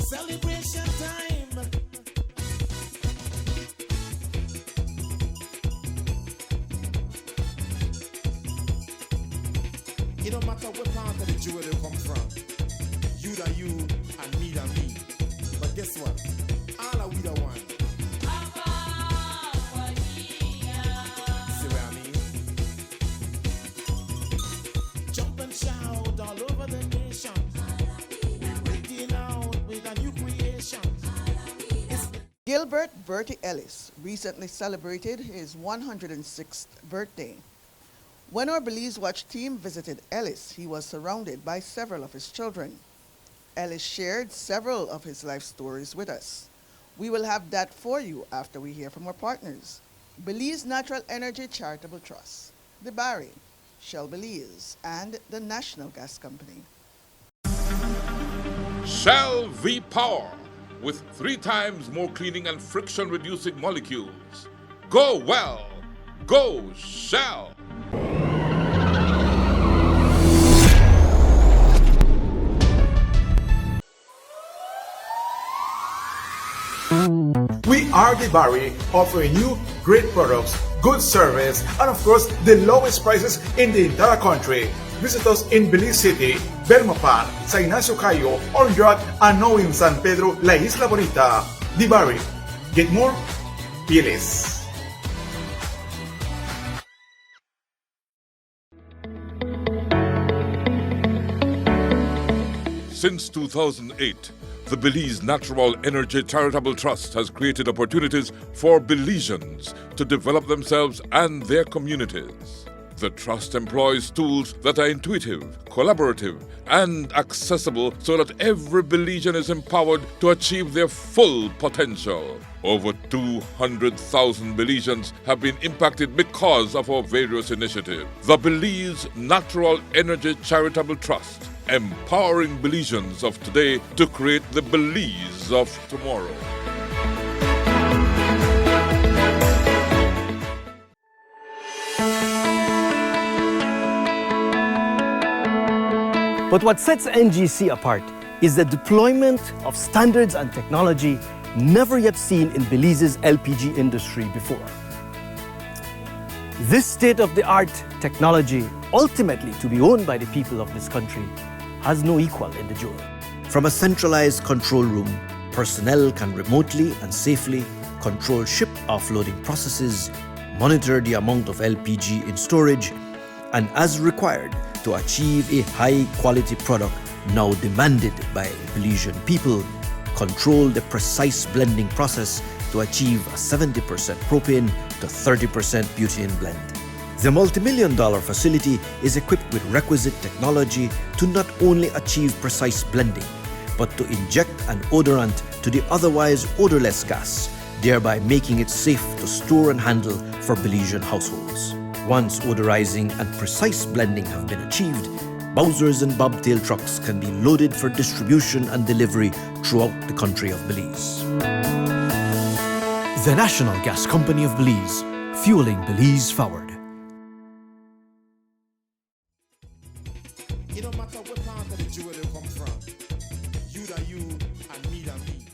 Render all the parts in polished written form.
Celebration time. It don't matter what part of the jewel you come from. You that you and me that me. But guess what? All are we the one. See what I mean? Jump and shout all over the nation. We're breaking out with a new creation. Gilbert Bertie Ellis recently celebrated his 106th birthday. When our Belize Watch team visited Ellis, he was surrounded by several of his children. Ellis shared several of his life stories with us. We will have that for you after we hear from our partners. Belize Natural Energy Charitable Trust, the Barry, Shell Belize, and the National Gas Company. Shell V-Power, with 3 times more cleaning and friction-reducing molecules. Go well. Go Shell. We are the Barry, offering you great products, good service, and of course, the lowest prices in the entire country. Visit us in Belize City, Belmopan, San Ignacio Cayo, Orange, and now in San Pedro, La Isla Bonita. The Barry. Get more? Be less. Since 2008, the Belize Natural Energy Charitable Trust has created opportunities for Belizeans to develop themselves and their communities. The trust employs tools that are intuitive, collaborative, and accessible so that every Belizean is empowered to achieve their full potential. Over 200,000 Belizeans have been impacted because of our various initiatives. The Belize Natural Energy Charitable Trust, empowering Belizeans of today to create the Belize of tomorrow. But what sets NGC apart is the deployment of standards and technology never yet seen in Belize's LPG industry before. This state-of-the-art technology, ultimately to be owned by the people of this country, has no equal in the jewel. From a centralized control room, personnel can remotely and safely control ship offloading processes, monitor the amount of LPG in storage, and as required to achieve a high-quality product now demanded by Belizean people, control the precise blending process to achieve a 70% propane to 30% butane blend. The multi-million-dollar facility is equipped with requisite technology to not only achieve precise blending, but to inject an odorant to the otherwise odorless gas, thereby making it safe to store and handle for Belizean households. Once odorizing and precise blending have been achieved, Bowsers and bobtail trucks can be loaded for distribution and delivery throughout the country of Belize. The National Gas Company of Belize, fueling Belize forward. It don't matter what part of the jewel you come from. You that you and me that me.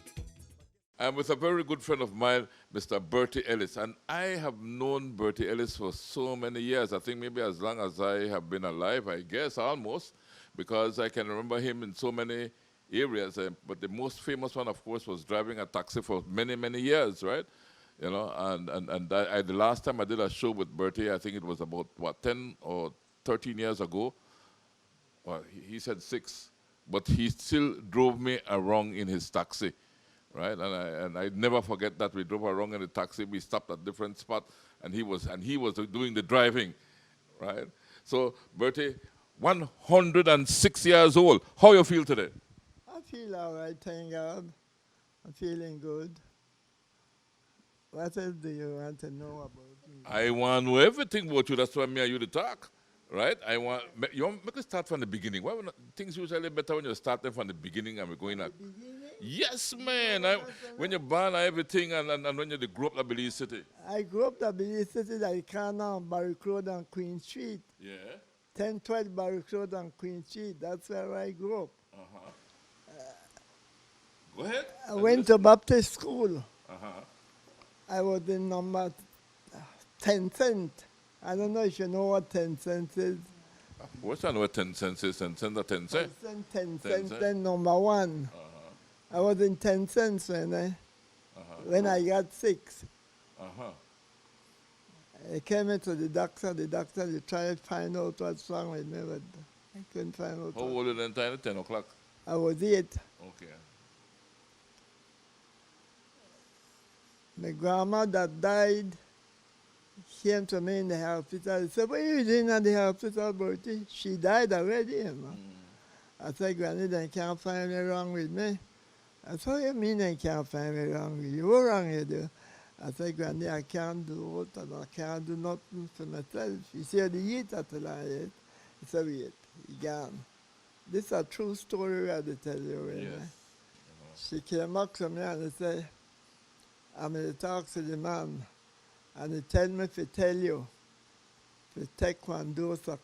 I'm with a very good friend of mine, Mr. Bertie Ellis. And I have known Bertie Ellis for so many years. I think maybe as long as I have been alive, I guess, almost, because I can remember him in so many areas. But the most famous one, of course, was driving a taxi for many, many years, right? You know, and the last time I did a show with Bertie, I think it was about, 10 or 13 years ago. Well, he said 6, but he still drove me around in his taxi. Right, and I never forget that we drove around in the taxi. We stopped at different spots, and he was doing the driving, right? So, Bertie, 106 years old. How you feel today? I feel all right, thank God. I'm feeling good. What else do you want to know about me? I want to know everything about you. That's why me and you to talk, right? You want me to start from the beginning. Why things usually better when you start them from the beginning and we're going at. Yes, man. When you're born and everything, and when you grew up in Belize City. I grew up in Belize City, like Canaan, Barrick Road, and Queen Street. Yeah. 1012 Barrick Road and Queen Street. That's where I grew up. Go ahead. I went to Baptist school. Uh-huh. I was in number 10 cent. I don't know if you know what 10 cents is. Of course I know what 10 cents is. 10 cents or 10 cents. 10 10 cents, cent. then number 1. I was in 10 cents when I got 6. Uh-huh. I came into the doctor tried to find out what's wrong with me, but I couldn't find out. How old are you then time at 10 o'clock? I was 8. Okay. My grandma that died came to me in the hospital. I said, what are you doing at the hospital, Bertie? She died already, you know. I said, Granny, they can't find me wrong with me. I said, what you mean they can't find me wrong with you? What wrong you do? I said, Granny, I can't do it, and I can't do nothing for myself. He said, you eat at the line. He said, wait, he gone. This is a true story I had to tell you. Yes. She came back to me and said, I'm going to talk to the man, and he tell me to tell you to take one dose of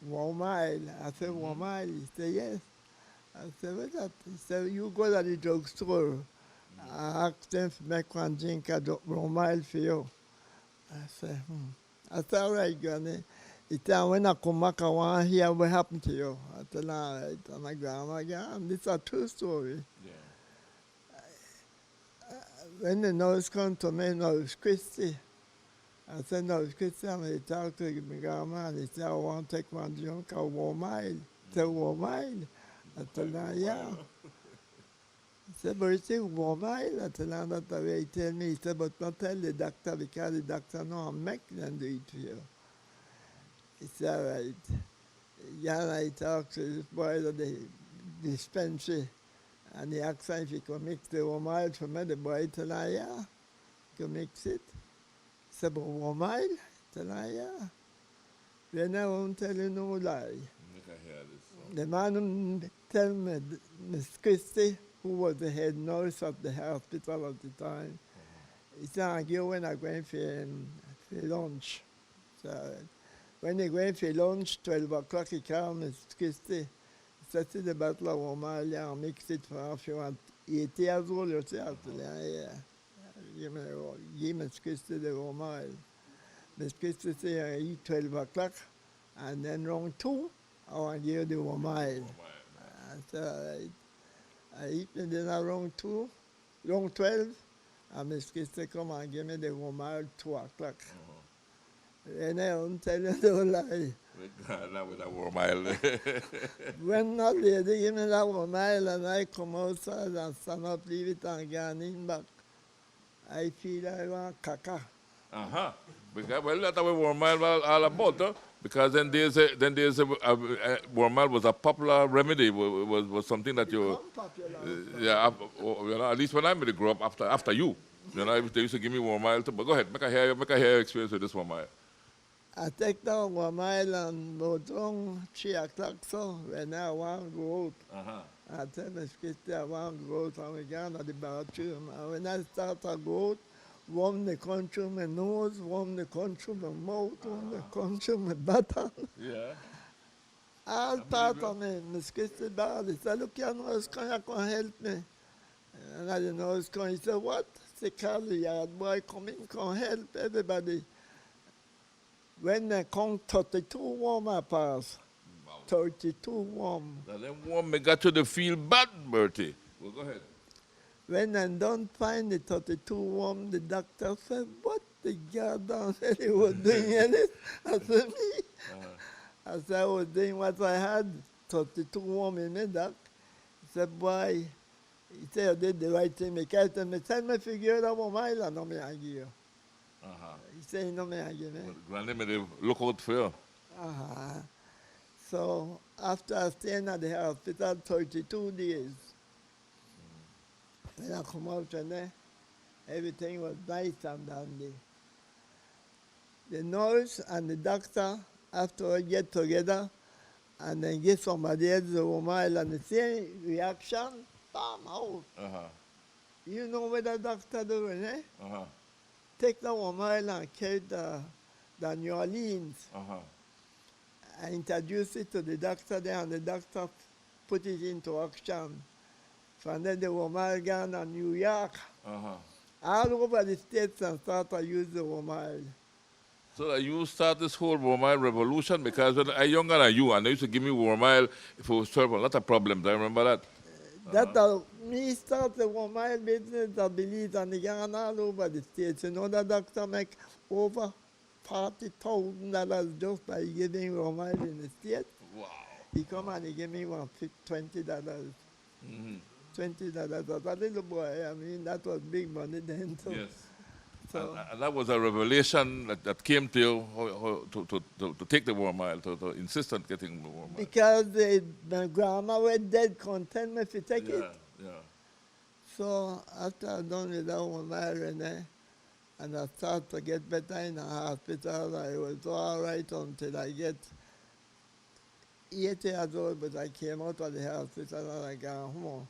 1 mile. I said, 1 mile? He said, yes. I said, what's that? He said, you go to the drugstore. I asked them to make one drink of 1 mile for you. I said, I said, all right, Granny. He said, when I come back, I want to hear what happened to you. I said, all right. And my grandma again. This is a true story. Yeah. When the nurse come to me, Nurse Christie, I said, Nurse Christie, I'm going to talk to my grandma. And he said, I want to take one drink of 1 mile. He said, 1 mile? I said, yeah. He said, Bertie, 1 mile? I said, that's the way he tell me. He said, but not tell the doctor because the doctor know I'm making them do it for you. He said, all right. Yeah, I talked to this boy at the dispensary, and he asked him if he could mix the 1 mile for me. The boy told him, yeah, he could mix it. He said, but 1 mile? I said, yeah. Then I won't tell you no lie. Make I hear this. The man tell me, Miss Christie, who was the head nurse at the hospital at the time, he said, I go when I'm going for lunch. So when they going for lunch, 12 o'clock, he called Miss Christie. He said, see the bottle of 1 mile, yeah, I'll mix it for if you want 8 years old, you say, yeah. Give Miss Christie the 1 mile. Miss Christie said, I eat 12 o'clock, and then round 2, I want to give you the 1 mile. I said, all right. I eat the dinner round 2, round 12, and Miss Christie come and give me the 1 mile 2 o'clock. And I won't tell you no lie. Not with that 1 mile. When that lady give me that 1 mile and I come outside and stand up, leave it and go in back, I feel I want caca. Uh-huh. Because, well, that's what 1 mile was all about, huh? Because then there's a 1 mile was a popular remedy, was something that you, yeah, you know, at least when I made it grow up after you, you know, they used to give me 1 mile. But go ahead, make I hear your experience with this 1 mile. I take down 1 mile and go down 3 o'clock, so when I want to go out, I tell Miss Christie I want to go out and we go to the bathroom. And when I start to go out, warm the country my nose, warm the country my mouth, warm the country my button. Yeah. All part of me, Miss Christie bad. He said, look, your nose can help me. And I didn't know it's going. He said, what? Say, call the yard boy, come in, come help everybody. When they come 32 warm I pass. Wow. 32 warm. Now them warm me got you to feel bad, Bertie. Well, go ahead. When I don't find the 32 warm, the doctor said, what the goddamn hell you were doing, Ellis? I said, me? I said, I was doing what I had, 32 warm in me, doc. He said, boy, he said, I did the right thing. He tell me, tell me figure out 1 mile, and no me argue you. He said, no me argue me. Well, Granny made look out for you. So after staying at the hospital 32 days, when I come out from there, everything was nice and dandy. The nurse and the doctor afterwards get together and then give somebody else the 1 mile and the same reaction, bam, out. You know what the doctor doing, eh? Take the 1 mile and carry the New Orleans. I introduced it to the doctor there and the doctor put it into action. From then the Womal gone to New York. Uh-huh. All over the states and start to use the Womal. So that you start this whole Wormile revolution, because when I younger than you, and they used to give me Wormile for solve a lot of problems. I remember that. That me start the Womal business, I believe, and they gone all over the states. You know, the doctor make over $40,000 just by giving Womal in the state. Wow. He come and he give me $20. Mm-hmm. $20. As a little boy, I mean, that was big money then. So, Yes. so And that was a revelation that came to you to take the Wormile, to insist on getting the Wormile. because my grandma was dead, content me to take it. Yeah. So after I done with that one, and I started to get better in the hospital, I was all right until I get 8 years old, but I came out of the hospital and I got home.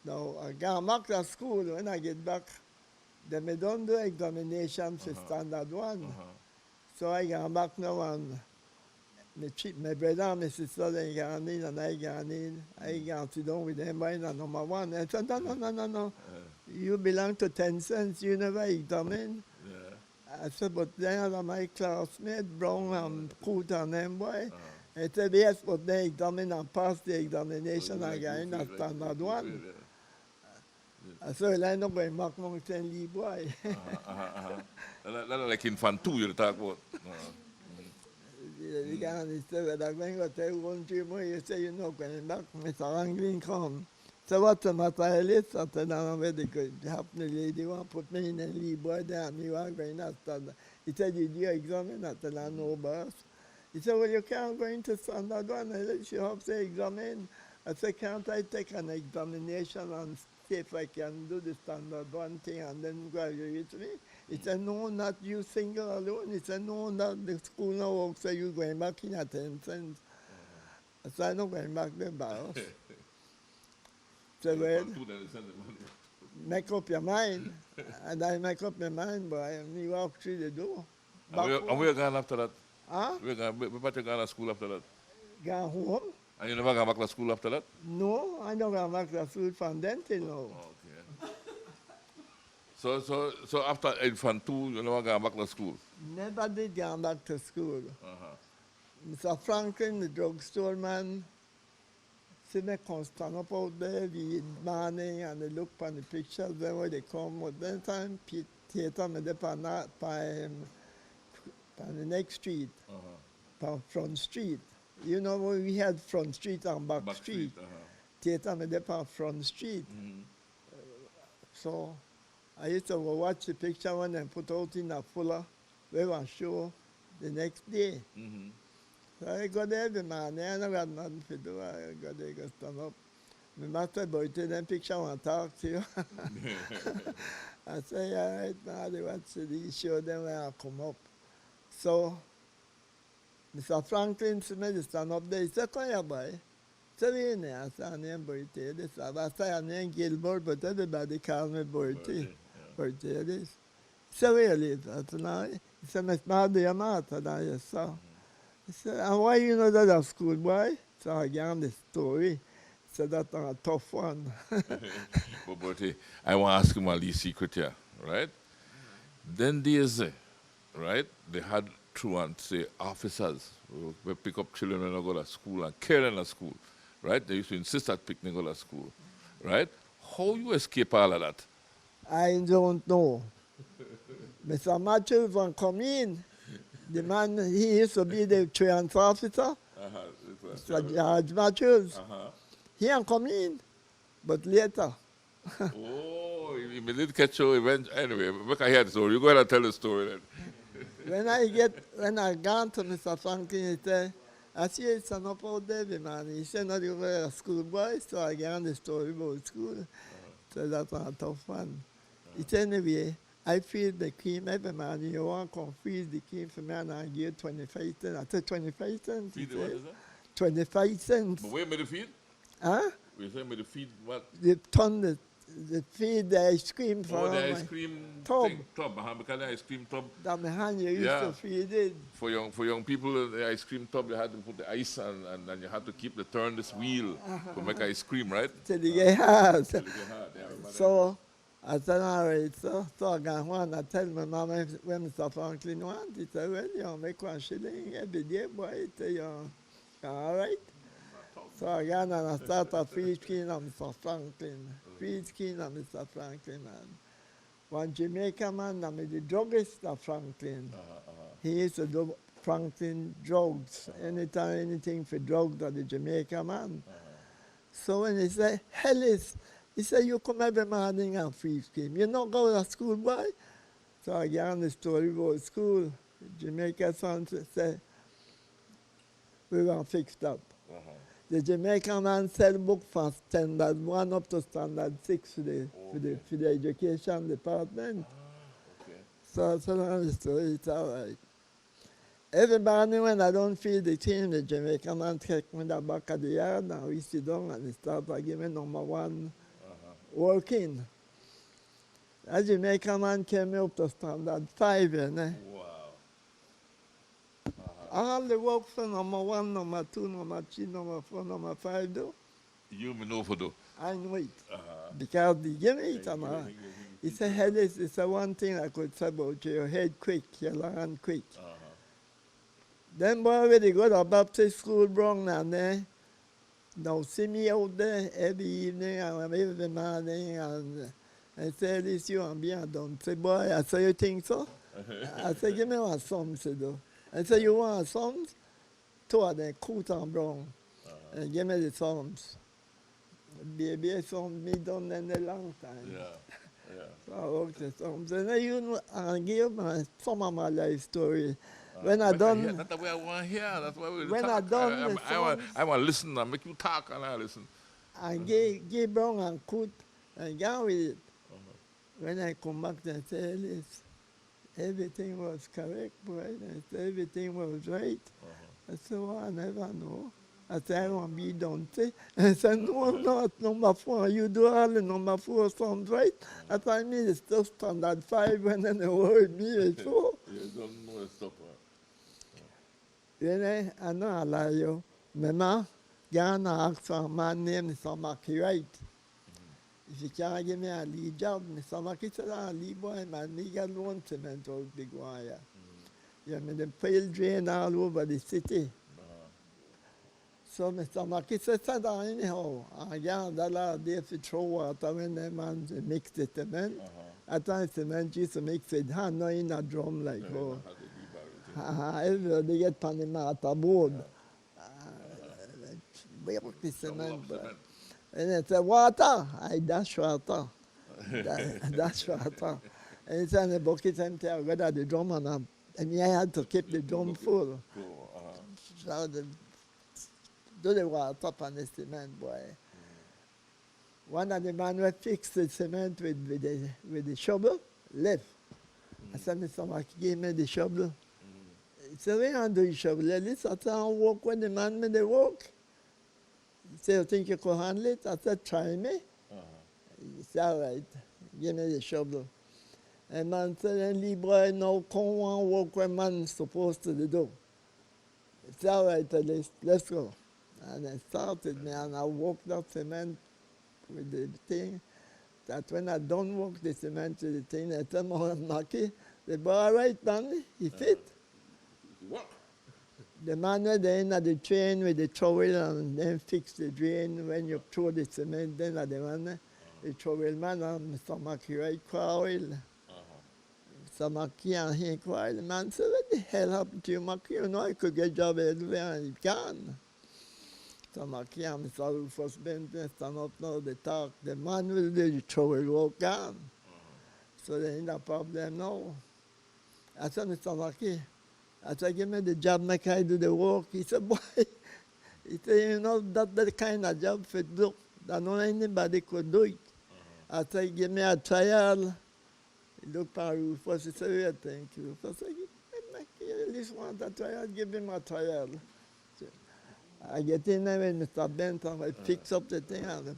Now, I got back to school. When I get back, then I don't do examination for standard one. So I got back now and my brother and my sister, they got in and I got in. I got sit down with them by the number one. I said, no. You belong to 10 cents, you never examine. I said, but they are my classmates, Brown and Coot and them boy. I said, yes, but they examine and pass the examination. I got in a standard one. I said, I'm not going back to Lee boy. That's like infant two you're talking about. The guy said, well, I'm going to tell 1 3 more. You say, you're not going back. Mr. Ranglin come. So what's the matter, Ellis? I said, I'm very good. The lady want to put me in a Lee boy there and you are going to standard. He said, did you examine? I said, no, boss. He said, well, you can't go into standard one unless you have to examine. I said, can't I take an examination and see if I can do the standard one thing and then graduate me? He said, no, not you single alone. He said, no, not the school now works, so you're going back in at 10 cents. I said, I'm not going back there, boss. So, well, make up your mind. And I make up my mind, boy, and we walk through the door. And where you going after that? Huh? Where you going to school after that? Go home? And you never go back to school after that? No, I don't go back to school from then till now. Okay. So after infant two, you never go back to school? Never did go back to school. Mr. Franklin, the drugstore man, see me come stand up out there, we eat morning and they look on the pictures, then when they come, at that time, theater me there on the next street, on Front Street. You know, we had Front Street and Back Street. Theater me there on Front Street. So I used to go watch the picture when they put out in a fuller, we will show the next day. So I go there every morning, I don't got nothing to do. I go there, go stand up. My master boy take them picture and talk to you. I say, all right, now they watch the show, then when I come up. So Mr. Franklin said, me stand up there. He said, come here, boy. So we in there. I said, I'm named Bertie Ellis. I say, I'm named Gilbert, but everybody calls me Bertie. Bertie Ellis. So where you live? I said, no. He said, Miss Mardy, I'm out. I said, yes, sir. He said, and why you know that at school, boy? So I gave him the story. He said, that's a tough one. But Bertie, I want to ask you my little secret here, right? Then there's, right, they had truant, say, officers who pick up children when they go to school and care in the school, right? They used to insist that picking go to school, right? How you escape all of that? I don't know. Mr. Matthews when come in, the man, he used to be the truant officer, Mr. George Matthews. He ain't come in, but later. Oh, he did catch you eventually. Anyway, we can hear the story. You go ahead and tell the story then. When I gone to Mr. Franklin, he said, I see it's an up out there, man. He said, not you were a schoolboy, so I gave him the story about school. So that's a tough one. He said, anyway, I feed the cream every man. You want to come feed the cream for me, and I give you 25 cents. I said, 25 cents? Feed what is that? 25 cents. But where made the feed? Huh? We say made the feed what? They turn the they feed the ice cream for the my ice cream tub. Tub, because the ice cream tub. That my hand you used Yeah. to feed it. For young people, the ice cream tub, you had to put the ice and you had to turn this wheel to make ice cream, right? Till you get hard. Till it get hard, yeah, I remember So I said, all right, so I got one. I tell my mom when Mr. Franklin want, he said, well, you make $1 every day, boy. He said, all right. So again, and I started free skin on Mr. Franklin. Free skin on Mr. Franklin, man. One Jamaican man, I mean, the druggist of Franklin. He used to do Franklin drugs. Anytime, anything for drugs or the Jamaican man. So when he said, Ellis, he said, you come every morning and free skin. You not go to school, boy? So again, the story goes school. Jamaican son said, we were fixed up. The Jamaican man sell book from standard 1 up to standard 6 for the education department. So the story, it's all right. Every morning when I don't feel the team, the Jamaican man take me the back of the yard and we sit down and he start to give me number 1 working. That Jamaican man came up to standard 5, you know. All the work for number 1, number 2, number 3, number 4, number 5 do. You may know for do. I know it. Because they give me it. He said, Ellis, it's the one thing I could say about you. Your head quick, your learn quick. Then boy, when they go to Baptist school, Brown, and now see me out there every evening and every morning, and I say, Ellis, you and me, I don't say, boy, I say, you think so? I say, give me one song to do. I said, you want songs? 2 of them, Coot and Brown. And give me the songs. Baby songs me done in a long time. So I wrote the songs. And then I give some of my life story. When I done... That's the way I want to hear. That's why we when talk. I done the songs... I want to listen and make you talk and I listen. I gave Brown and Coot and got with it. When I come back, they say, Ellis, everything was correct, boy. I said, everything was right. I said, well, I never know. I said, I want to be done. I said, no, not number 4. You do all the number 4 sounds right. I said, I mean, it's still standard 5 when they heard me. So. You don't know the stuff, You know, I know I lie you. Mama, Ghana asked for a man named Mr. Mackey Wright. If you can't give me a lead job, Mr. Mackey said, lead boy, man, me got loan cement out big wire. You know, the pile drain all over the city. So Mr. Mackey said, sit down anyhow. I got $1 a day to throw water when the man mix the cement. At times cement used to mix it hand, not in a drum like everybody get Panama board. The cement. And it said, water. I dash water. Dash water. And it's in the bucket empty. I got at the drum and I had to keep the drum full. So do the water on the cement, boy. One of the men who fixed the cement with the shovel left. I said, Mr. Mackey gave me the shovel. He said, we don't do the shovel. At least I said, I'll walk when the man made the walk. He said, you think you could handle it? I said, try me. He said, all right, give me the shovel. And man said, and Lee boy, now come and walk when man's supposed to do. He said, all right, let's go. And I started me and I walked that cement with the thing. That when I don't walk the cement with the thing, I tell my Mackey, they said, all right, man, he fit. What? The man went in at the train with the trowel and then fix the drain when you throw the cement, then at the man, the trowel man and Mr. Mackey right quarrel. Mr. Mackey and he quarrel. The man said, what the hell happened to you, Mackey? You know I could get a job everywhere and he can't. Mr. Mackey and Mr. Rufus Benton stand up now, they talk. The man will do the trowel walk on. So there ain't no problem now. I said, Mr. Mackey, I said, give me the job, make I do the work. He said, boy, he said, you know, that's the kind of job for do, that not anybody could do it. I said, give me a trial. He looked at Rufus, he said, yeah, thank you. Rufus said, Mackey, at least want a trial, give him a trial. So I get in there with Mr. Benton, I fix up the thing and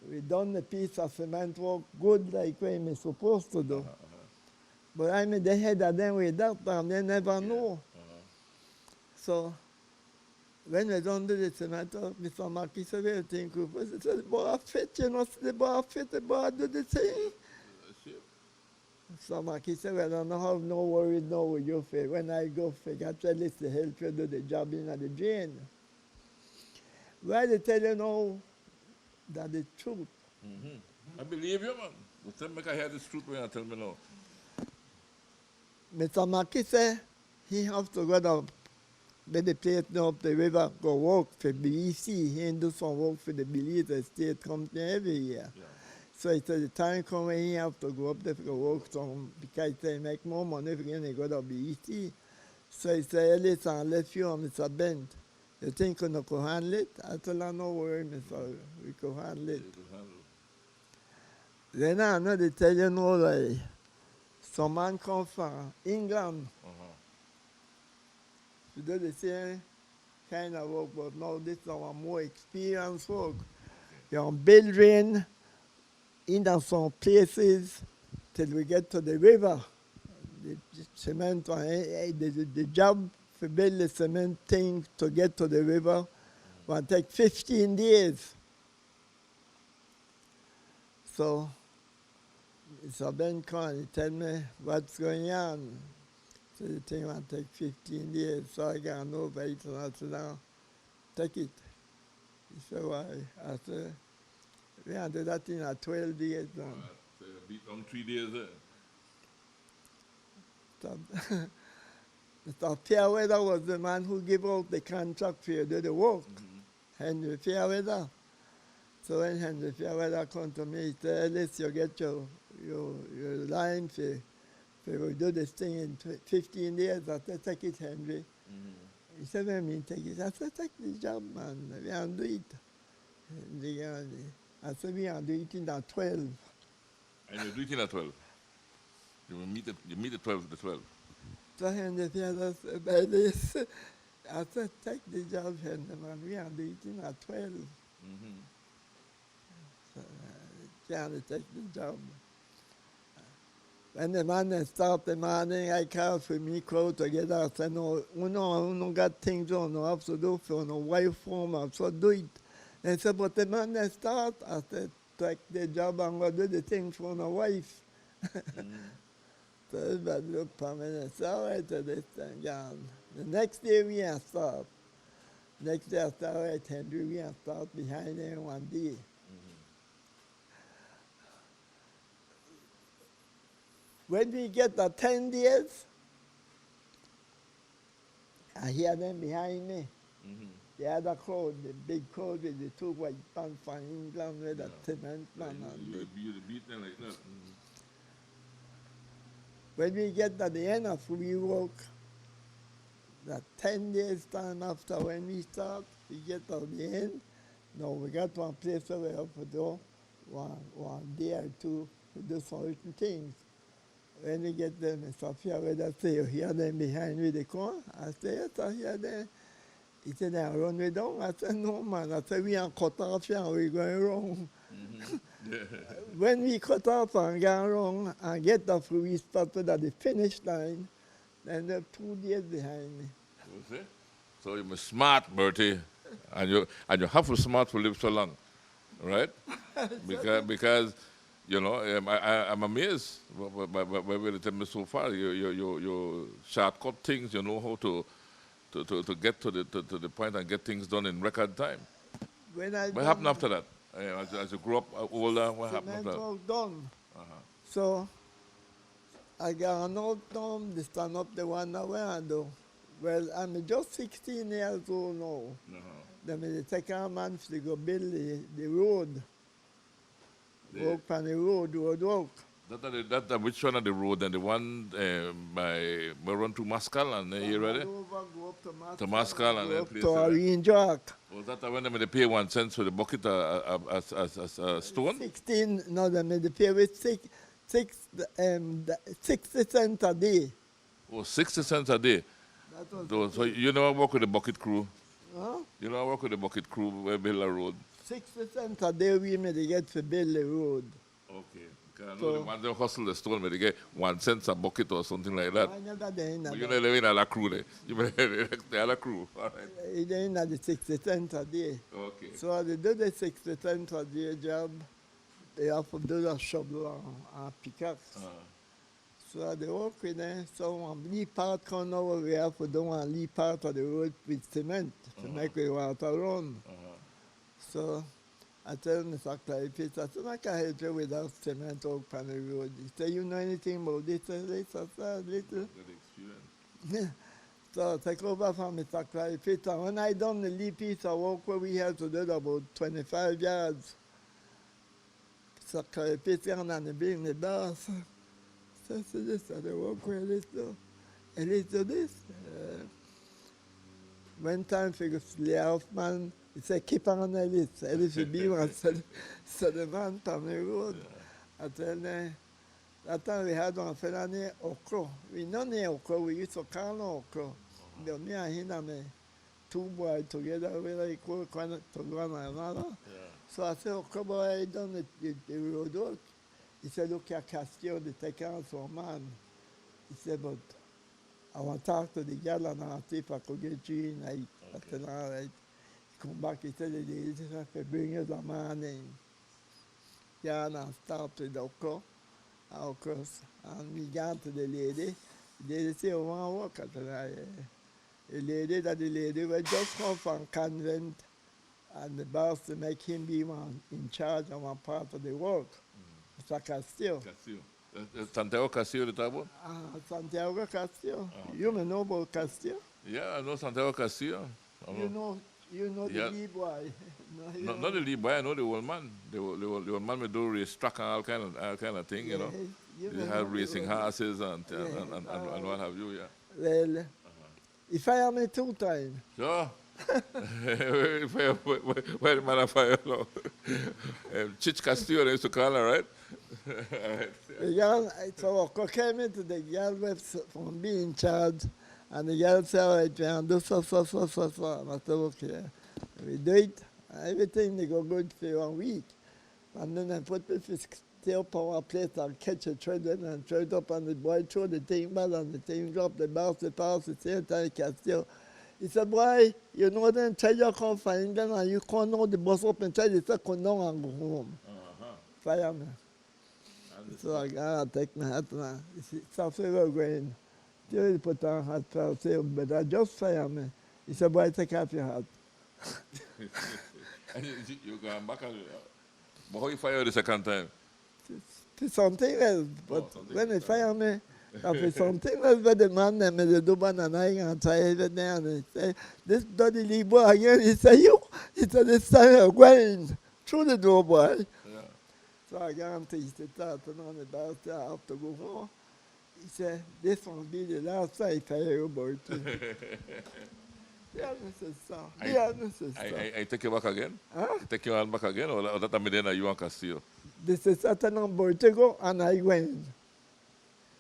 we done the piece of cement work good like we're supposed to do. But I'm in the head of them with that, and they never know. So when we done do the cement work, Mr. Mackey said, "Well, think of it." He said, "The bar fit, you know, the bar fit, the bar do the thing." So Mackey said, "Well, I don't have no worries now with you for when I go for get at least to help you do the job in the drain." Well, they tell you now that the truth. I believe you, man. But tell me I hear this truth when you tell me now. Mr. Mackey said he have to go down with the place now up the river, go work for BEC. He do some work for the Belize State Company every year. Yeah. So he said the time come when he have to go up there to work some because they make more money if he go to BEC. So he said, "Ellis, I left you and Mr. Bent. You think you could handle it?" I told him, "No worry, Mr. We could handle it." Then I know they tell you no lie. Some man come from England to do the same kind of work, but now this is our more experienced work. You're building in some places till we get to the river. The cement, the job to build the cement thing to get to the river will take 15 days. So Mr. Ben Khan, he tell me what's going on. So the thing will take 15 days. So I got no bait and I said, "Now, take it." He said, "Why?" I said, "We can do that in 12 days now." So you beat on 3 days there. Mr. Fairweather was the man who gave out the contract for you to do the work. Henry Fairweather. So when Henry Fairweather come to me, he said, "Ellis, you get your line for we do this thing in 15 days." I said, "Take it, Henry." He said, "What do you mean take it?" I said, "Take the job, man. We can do it." I said, "We can do it in 12. And you do it in 12. You meet the 12. So Henry Fairweather said, "By this," I said, "Take the job, Henry, man. We can do it in 12. So, can't take the job. When the man start the morning, I call for me crowd together. I said, "No, no got things on, no have to do for no wife form, I so do it." They said, "But the man that start," I said, "Take the job and go do the thing for no wife." So everybody looked at me and said, "All right, this thing gone." The next day we have start. Next day I start, "All right, Henry, we have start behind him one day." When we get the 10 days, I hear them behind me. The other crowd, the big crowd with the two white pants from England with the cement man. You beat them like that. When we get to the end of we work, the 10 days time after when we start, we get to the end. Now we got one place where we have to do one day or two to do certain things. When we get there, Mr. Fairweather say, "You hear them behind me, they come?" I say, "Yes, I hear them." He said, "They run me down." I said, "No, man." I said, "We are cut off here and we're going wrong." When we cut off and go wrong and get off, we started at the finish line, then they're 2 days behind me. You see? So you're smart, Bertie, and you have to smart to live so long, right? because you know, I'm amazed by what you tell me so far. You shortcut things. You know how to get to the point and get things done in record time. What happened after that? As you grew up older, what happened after that? Cement done. So I got an old Tom to stand up the one that I do. Well, I'm just 16 years old now. Then they take a man to go build the road. Work on the road work. That which one of the road? And the one by run to Mascal and you ready? Go up To Mascal and then place. To Arene Jack. Was that when they pay 1 cent for the bucket as a stone? 16. No, they pay with 60 cents a day. Oh, 60 cents a day. So you never work with the bucket crew? Huh? You never work with the bucket crew where build a road? 60 cents a day we made to get to build the road. Okay. Because I know the ones that hustle the stone, they get 1 cent a bucket or something like that. I never did But you know, living at La Crew there. You may at La Crew. All right. It ain't at the 60 cents a day. Okay. So they do the 60 cents a day job. They have to do the shovel and pickaxe. So they work with them. So one lead part come over, we have to do one lead part of the road with cement to make the water run. So I tell Mr. Clive, I said, I can help you with that cement out on the road. He said, you know anything about this? I said, little. Good experience. Yeah. So I take over from Mr. Clive. And when I done the lead piece of work where we had to do about 25 yards, Mr. Clive and the being the boss. So I said, this is the work where Ellis do. Ellis do this. One time for lay off man, he said, keep on Ellis. Ellis will be one. So the man on the road. I tell them, that time we had one fellow named Okro. We know named Okro, we used to call him Okro. But me and him and two boys together, we like to go on another. So I said, Okro boy, I done the road work. He said, look at Castillo, the take on some man. He said, but I want to talk to the girl and I'll see if I could get you in. I said, all right. He come back, he said, the lady said, if bring us a man in. Yeah, and I stopped with Okro. Of course, and we got to the lady. The lady said, I want to work at the lady was just come from convent, and the boss to make him be one in charge of one part of the work. Mr. Castillo. Santiago Castillo, the table? Santiago Castillo. You may know about Castillo? Yeah, I know Santiago Castillo. You know the lead boy. No, not the lead boy, I know the old man. The old man may do race track and all kind of thing, you know. They have racing horses and what have you, yeah. Well, he fired me 2 times. Sure. Where the man of fire now? Chich Castillo, they used to call her, right? The girl, so I came into the girl from being in charge, and the girl said, all right, we can do so. And I said, okay, we do it. Everything they go good for 1 week. And then I put the steel power plate and catch a thread and throw it up, and the boy threw the thing back, and the thing dropped, the bounce, the pass, the same time, Castillo. He said, boy, you know them, try you come find them, and you can't know the bus up and try to say, come down and go home. Fire me. So I gotta take my hat now. It's a favor going. They put on hat, I say, but I just fire me. He said, boy, take off your hat. And you going back, but how you fire the second time? It's something else, but when they fire me, after something else, but the man named the Duban and I can try everything, and he say, this dirty little boy again, he said, this time you're going through the door, boy. Yeah. So I guarantee he said, on the bus, I have to go home. He said, this will be the last time I fire you, boy. Yeah, Mrs. Sir. I take you back again? Huh? Take you on back again, or that I'm in you and Castillo? This is Satan on board to go, and I went.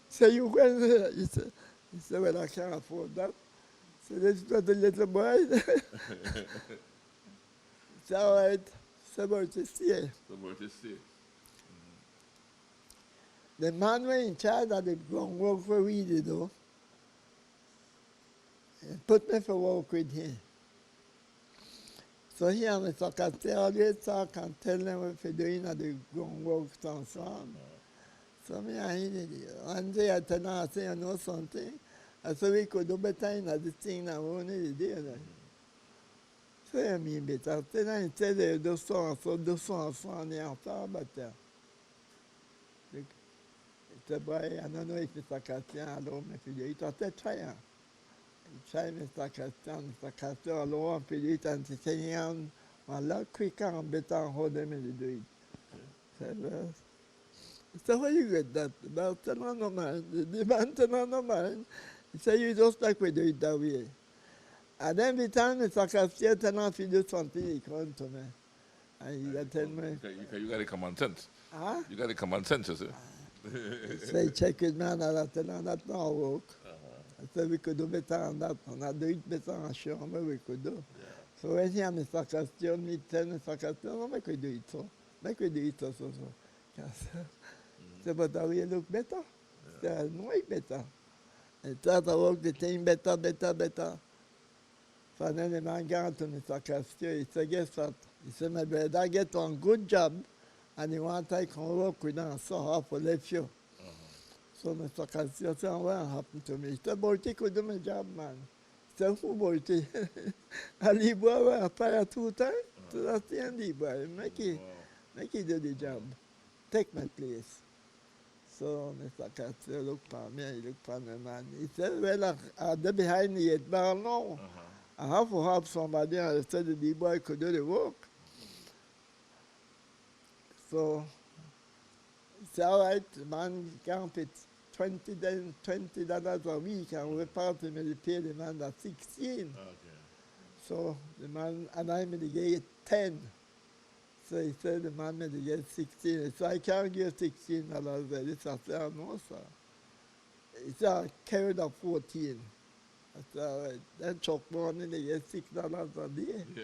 So you went there? He said, well, I can't afford that. So this is not the little boy. It's all right. So Bertie stay. The man was in charge of the ground work for we did, though. He put me for work with him. So he and Mr. Castillo always talk and tell them what they're doing at the ground work and so on. So me and he did it. One day I tell him, I say, you know something? I said, we could do better in this thing than we only did. So you mean better? Then I tell you, do so and so, and I thought about that. He said, boy, I don't know if Mr. Castillo allow me to do it. I said, try it. Try Mr. Castillo allow him to do it, and he said, yeah, a lot quicker and better and how them to do it. So, well, so how you get that? About 10 on the mind. The man 10 on the mind. He said, you just like we do it that way. And every time Mr. Castillo tell him if you do something, he come to me. And he tell me. You got the common sense. Huh? You got the common sense, you see. So he check with me and I tell him that not work. I said we could do better on that, and I do it better and show him what we could do. So when he and Mr. Castillo meet, tell Mr. Castillo, no, make we do it so. Make we do it so. Say, but that way look better. Say, I know it better. And try to work the thing better. So then the man got to Mr. Castillo, he said, guess what? He said, my brother, I get one good job, and he want I can work with him, so I have to let you. So Mr. Castillo said, what happened to me? He said, Bertie could do my job, man. He said, who Bertie? And the boy was fired 2 times. So that's the end of the boy. Make he do the job. Take my place. So Mr. Castillo looked at me, he looked at me, man. He said, well, I'm behind the 8 bar now. I have to have somebody, and I said the boy could do the work. So he said, all right, the man can't pay $20 a week, and we part of me pay the man at 16. Okay. So the man, and I made get 10. So he said the man made get 16. So I can't give $16. This I said, no, sir. He said, I carried up 14. I said, all right. Then Chuck morning, they get $6 a day. Yeah.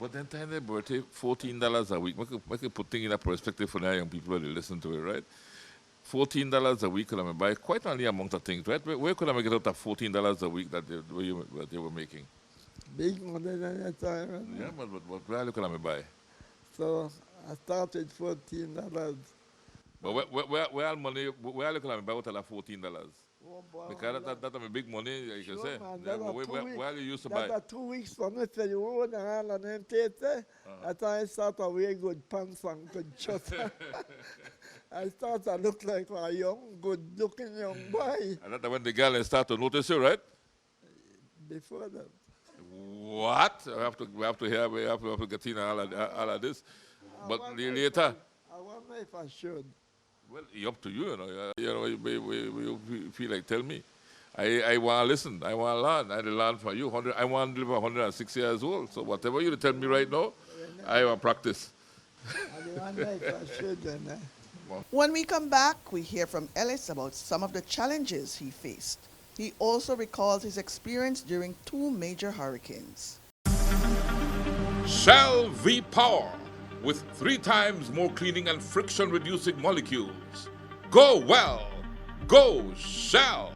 But then time they Bertie, $14 a week. Make you put things in a perspective for the young people who listen to it, right? $14 a week could I buy quite only amount of things, right? Where could I get out of $14 a week that they were making? Big money at that time. Right? Yeah, but where could I buy? So I started $14. But where are money? Where are you going to buy out of $14? Oh, boy, because that's a big money, you can say. Man, Yeah, where you used to buy? That's 2 weeks from me for the road and all of them places. That's how I start to wear good pants and good shorts. I start to look like a young, good-looking young boy. And that's when the girl start to notice you, right? Before that. What? We have to get in all of this. But later. I wonder if I should. Well, it's up to you, you feel like tell me. I want to listen. I want to learn. I learn from you. I want to live 106 years old. So whatever you tell me right now, I will practice. I wonder if I should then. When we come back, we hear from Ellis about some of the challenges he faced. He also recalls his experience during 2 major hurricanes. Shell V-Power, with 3 times more cleaning and friction-reducing molecules. Go well. Go Shell.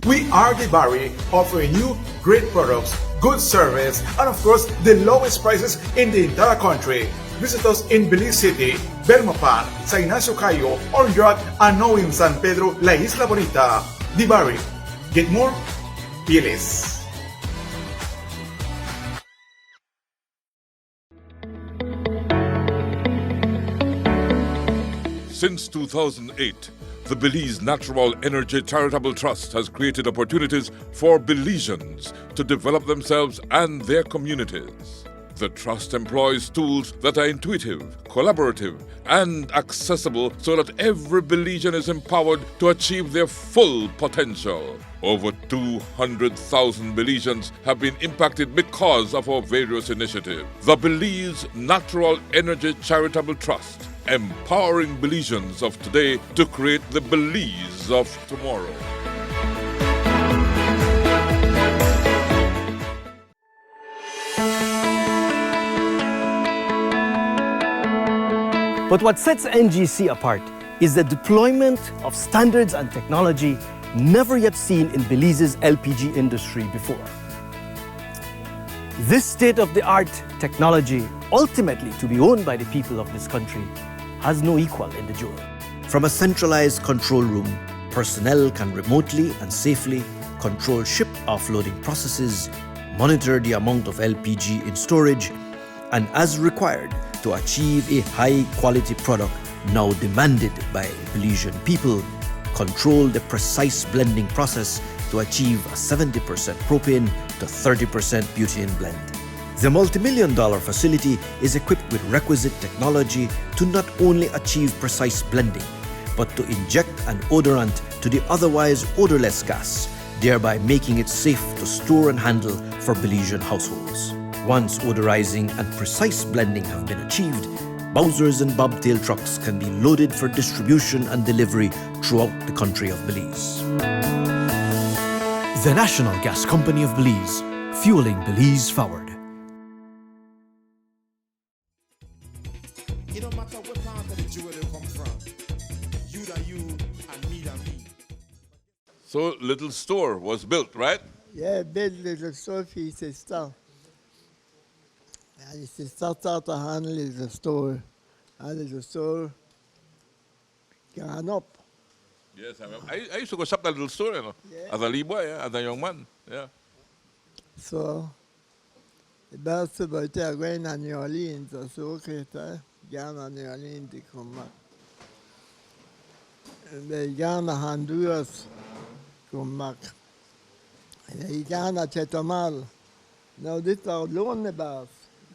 We are the Barry, offering you great products, good service, and of course, the lowest prices in the entire country. Visit us in Belize City, Belmopan, San Ignacio Cayo, Honduras, and now in San Pedro, La Isla Bonita. The Barry. Get more? Pay less. Since 2008, the Belize Natural Energy Charitable Trust has created opportunities for Belizeans to develop themselves and their communities. The trust employs tools that are intuitive, collaborative, and accessible so that every Belizean is empowered to achieve their full potential. Over 200,000 Belizeans have been impacted because of our various initiatives. The Belize Natural Energy Charitable Trust, empowering Belizeans of today to create the Belize of tomorrow. But what sets NGC apart is the deployment of standards and technology never yet seen in Belize's LPG industry before. This state-of-the-art technology, ultimately to be owned by the people of this country, has no equal in the jewel. From a centralized control room, personnel can remotely and safely control ship offloading processes, monitor the amount of LPG in storage, and as required to achieve a high-quality product now demanded by Belizean people, control the precise blending process to achieve a 70% propane to 30% butane blend. The multi-million-dollar facility is equipped with requisite technology to not only achieve precise blending, but to inject an odorant to the otherwise odorless gas, thereby making it safe to store and handle for Belizean households. Once odorizing and precise blending have been achieved, Bowsers and bobtail trucks can be loaded for distribution and delivery throughout the country of Belize. The National Gas Company of Belize, fueling Belize forward. It don't matter what part of the jewel they come from. You that you and me that me. So little store was built, right? Yeah, built little store for his sister. And his sister started to handle the store. And the store gone up. Yes, I remember. I used to go shop that little store, you know, Yeah. as a little boy, yeah, as a young man. Yeah. So, the best about it, I'm going to New Orleans. I said, okay, gone to New Orleans to come back. And they gone to Honduras, come back. They gone to Chetomal. Now, this is our lonely boss.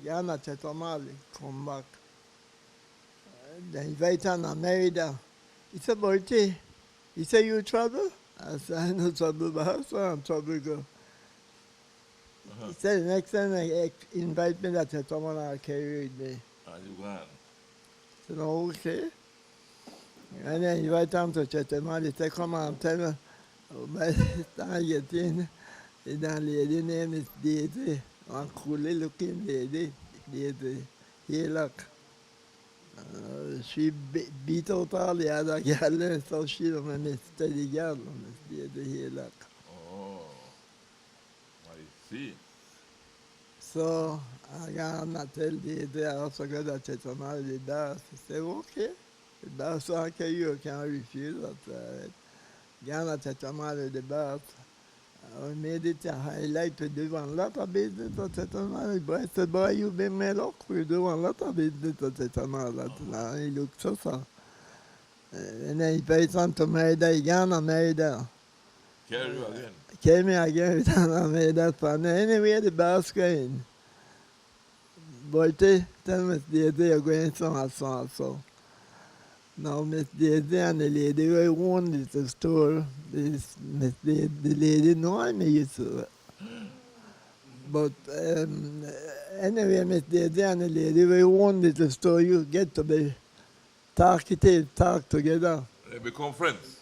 Gone to Chetomal, come back. They invite him to Merida. He said, Bertie, he said, you trouble? I said, I no trouble, but how so I'm trouble go? He said, the next time they invite me to Chetomal, I'll carry with me. You gone. I said, no, okay. And then invite him to Chetomal. He said, come on, tell me. By the time I get in, the lady name is Daisy. One cool looking lady, Daisy. Hey, look. She beat out all the other girls, so she was a steady girl. Daisy, hey, look. Oh, I see. So I got to tell Daisy, I also got to check on all the boss. He said, okay. The boss said, okay, you can't refuse. That's all right. Got to check on all the boss. I made it a highlight to do a lot of business at Chetomal. Boy, I said, boy, you've been made up. We do a lot of business at Chetomal. He looked so far. And then he paid on to Merida. He got to Merida. Carry you again. Came here again with an Merida fan. Anyway, the boss going. Bertie, tell Miss Daisy you're going so and so and so. Now, Miss Daisy and the lady who owned the store, the lady know me used to. But anyway, Miss Daisy and the lady who owned the store, you get to be talk together. They become friends.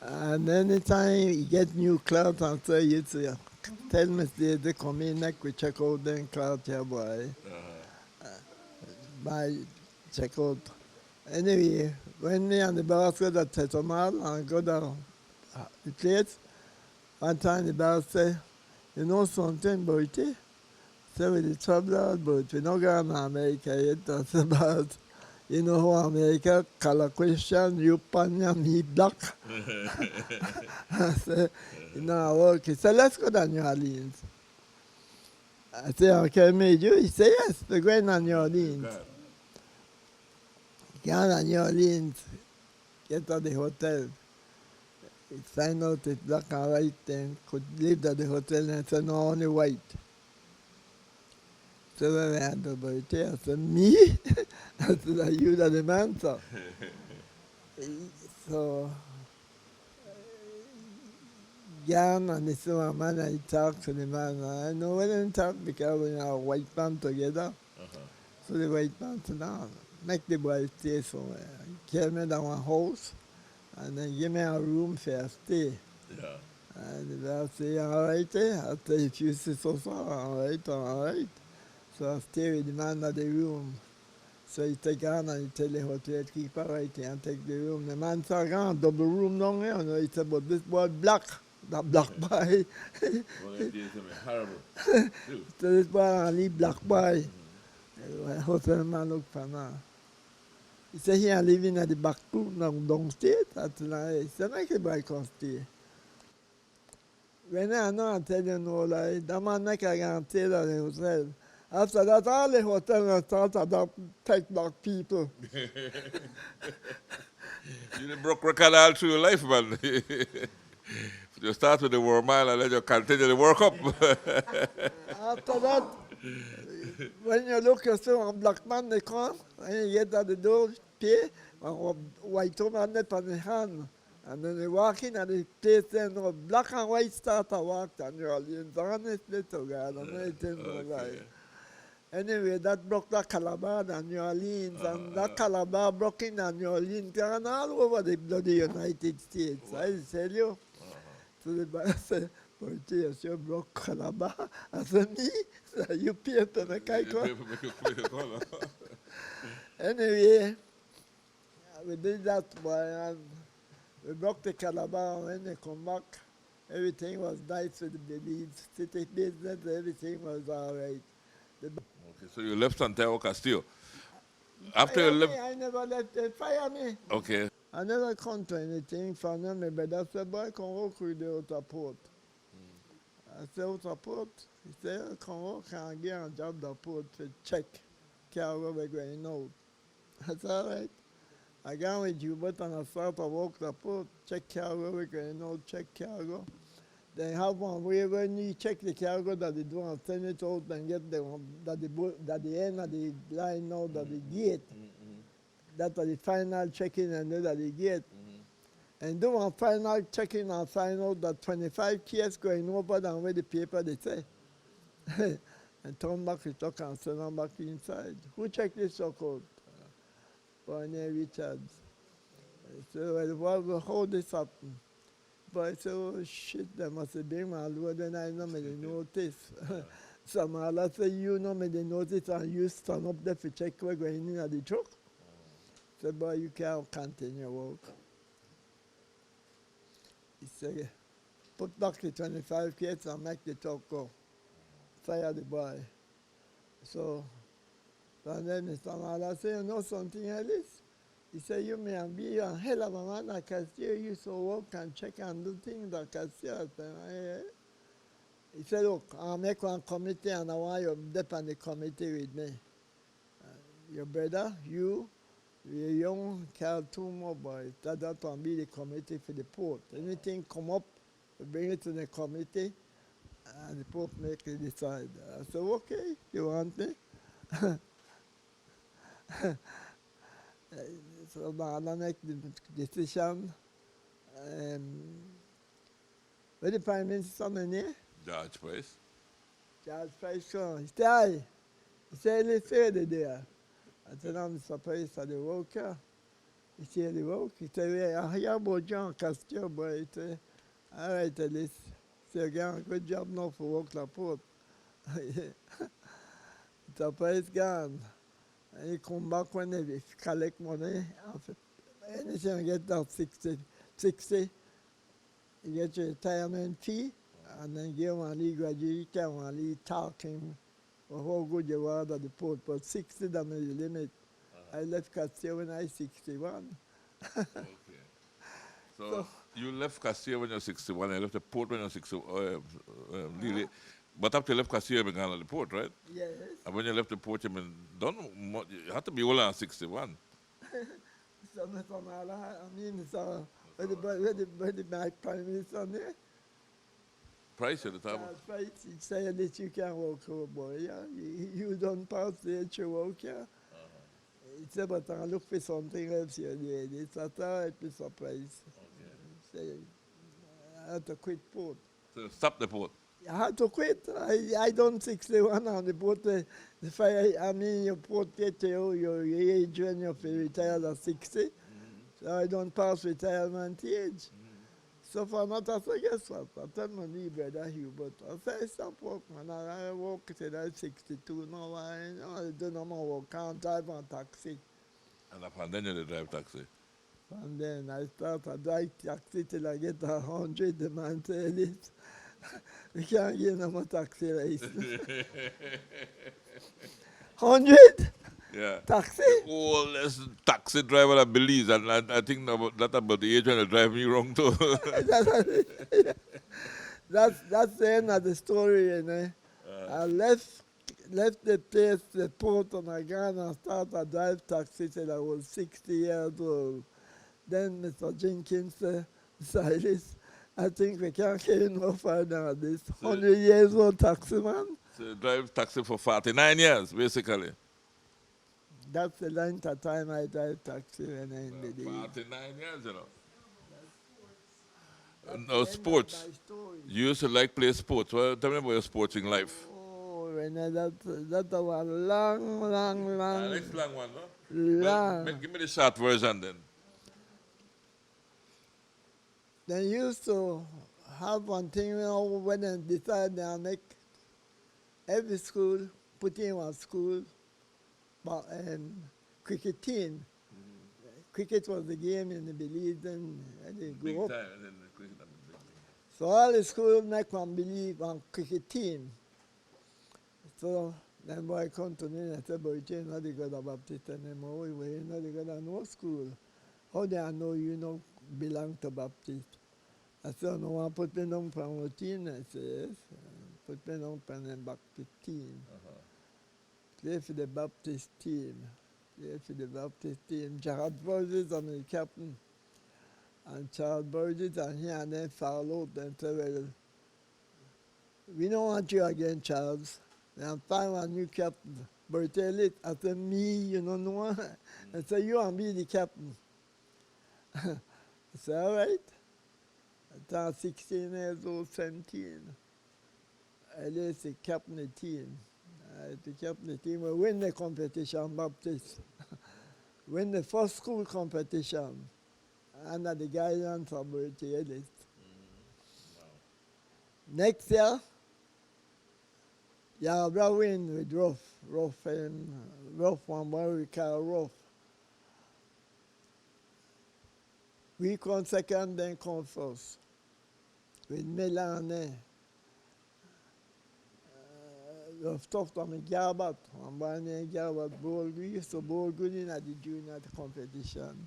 And anytime you get new clothes and say, you say, tell Miss Daisy come in next, we check out them clothes here, boy. Buy, check out. Anyway, when me and the boss go to Chetomal and go down the place, one time the boss say, you know something, Bertie? Say, with the trouble, but we not going to America yet. That's about, you know how America color question, you panya, me black. I say, you know, work. He said, let's go to New Orleans. I say, okay, made you? He said, yes, we're going to New Orleans. Gone to New Orleans, get to the hotel. He find out it's black and white and could live at the hotel and said, no, only white. So when I had the Bertie, I said, me? I said, are you the man, sir? So, gone and this man, I talked to the man. I know when I talk because we have white pants together. So the white pants now. Make the boy stay somewhere. Came me down one house and then give me a room for a stay. Yeah. And I say, all right, I say, if you see so far, all right. So I stay with the man at the room. So he take on and he tell the hotel keeper right here and take the room. The man said, double room down here. You know, he said, but this boy black. That black boy. Horrible. So this boy only black boy. Hotel man look for now. He said, he are living at the back room downstairs. He said, make the boy come stay. When I know I tell you no lie, that man make a guarantee at the hotel. After that, all the hotel start to take black people. You done broke record all through your life, man. You start with the war mile and then you continue to work up. After that, when you look, you see one black man, they come, and you get at the door, pay, and white woman net on the hand. And then they walk in and the place there, no, black and white start to walk to New Orleans. Honestly to God, I'm not telling no lie. Anyway, that broke the Calabar and New Orleans, and that Calabar broke in New Orleans and all over the bloody United States. I tell you. So the boy said, Bertie, as you broke Calabar, I said, me? So you pay to make I call. Anyway, we did that, boy, and we broke the Calabar, and when they come back, everything was nice with the Belize city business, everything was all right. Okay, so you left Santiago Castillo. After you left... I never left. They fire me. Okay. I never come to anything from them, but that's the boy can work with the outer port. I said, outer port? He said, can work and get a job the port to check cargo we're going out. I said, all right. I got with Gilbert and I start to walk the port, check cargo we're going out, check cargo. They have one way when you check the cargo that they do and send it out and get the one that the end of the line now that the gate. That are the final checking and that the gate. And do one final checking and find out that 25 kids going over than where the paper they say. And turn back the truck and send them back inside. Who checked this truck out? Barney Richards. So well, how this happened? But I said, oh shit, they must have been my load and I know me the notice. Some other say, you know me the notice and you stand up there to check where going in at the truck. I said, boy, you can't continue work. He said, put back the 25 kids and make the truck go. Fire the boy. So, and then Mr. Mala said, you know something, Ellis? He said, you may be a hell of a man that can still use to work and check and do things that can still. He said, look, I'll make one committee and I want you to dip on the committee with me. Your brother, you, your young Carl, two more boys. That will be the committee for the port. Anything come up, we bring it to the committee and the port make it decide. I said, okay, you want me? So I make the decision. Where the Prime Minister name? George Price. George Price, he said, he said, let's say there. I said, I'm surprised at the worker. He said, the work. He said, I hear about John Castillo, but he said, all right, Ellis. He said, again, good job now for work the port. Surprise gone. And he come back when they collect money. Anything get that 60, you get your retirement fee, and then give one league graduation, one league talking for how good you are at the port. But 60, that is the limit. I left Castillo when I was 61. Okay. So you left Castillo when you were 61, and you left the port when you were 61. But after you left Castillo, you began at the port, right? Yes. And when you left the port, you had to be older than 61. So, Mr. Mala, I mean, so, where the Prime Minister there? Price at the time. Price, he said that you can walk over, boy, yeah? You don't pass the age you walk, yeah? He said, but I look for something else here. It's a third Mr. Price. Okay. He said, I had to quit port. So stop the port. I had to quit. I done 61 on the port. The fire, I mean, your port get your age when you retire at 60. So I don't pass retirement age. So for not, I said, guess what? I tell my new brother Hubert, I said, stop work, man. I work till I'm 62 now. I do no more work. Can't drive on taxi. And then you drive taxi. And then I start to drive taxi till I get 100. The man said it. We can't get no more taxi license. 100? Yeah. Taxi? Oh, less taxi driver at Belize. And I think that about the age when they drive me wrong too. That's the end of the story, you know. I left the place, the port, and I gone and started to drive taxi till I was 60 years old. Then Mr. Jenkins said, Silas, I think we can't carry no further than this. 100 years old taxi man. So you drive taxi for 49 years, basically. That's the length of time I drive taxi when I'm in the day. 49 years, you know. No, sports. You used to like play sports. Well, tell me about your sporting life. Oh, when that was long. Next long one, no? Long. Well, give me the short version then. They used to have one thing, when they decided they'll make every school, put in one school, but cricket team. Cricket was the game in the Belize and they Big grew up. time. And then the cricket and the big thing. So all the schools make one believe one cricket team. So then boy come to me and I said, but you know they got a Baptist anymore. You know they got a no school. How do I know you don't belong to Baptist? I said, no one put me down for routine. I said, yes. Put me down for the Baptist team. Play for the Baptist team. Play for the Baptist team. Charles Burgess was the captain. And Charles Burgess and he and then followed and said, well, we don't want you again, Charles. And find a new captain. Bertie Ellis. I said, me, you don't know. I said, you want me the captain. I said, all right. I was 16 years old, 17. Ellis the captain of the team. The captain of the team will win the competition, Baptist. Win the first school competition under the guidance of Bertie Ellis. Next year, Yabra win with rough one, what we call rough. We come second, then come first. With Milan, rough tough to me, Gilbert. One boy named Gilbert bowl. We used to bowl good in at the junior competition.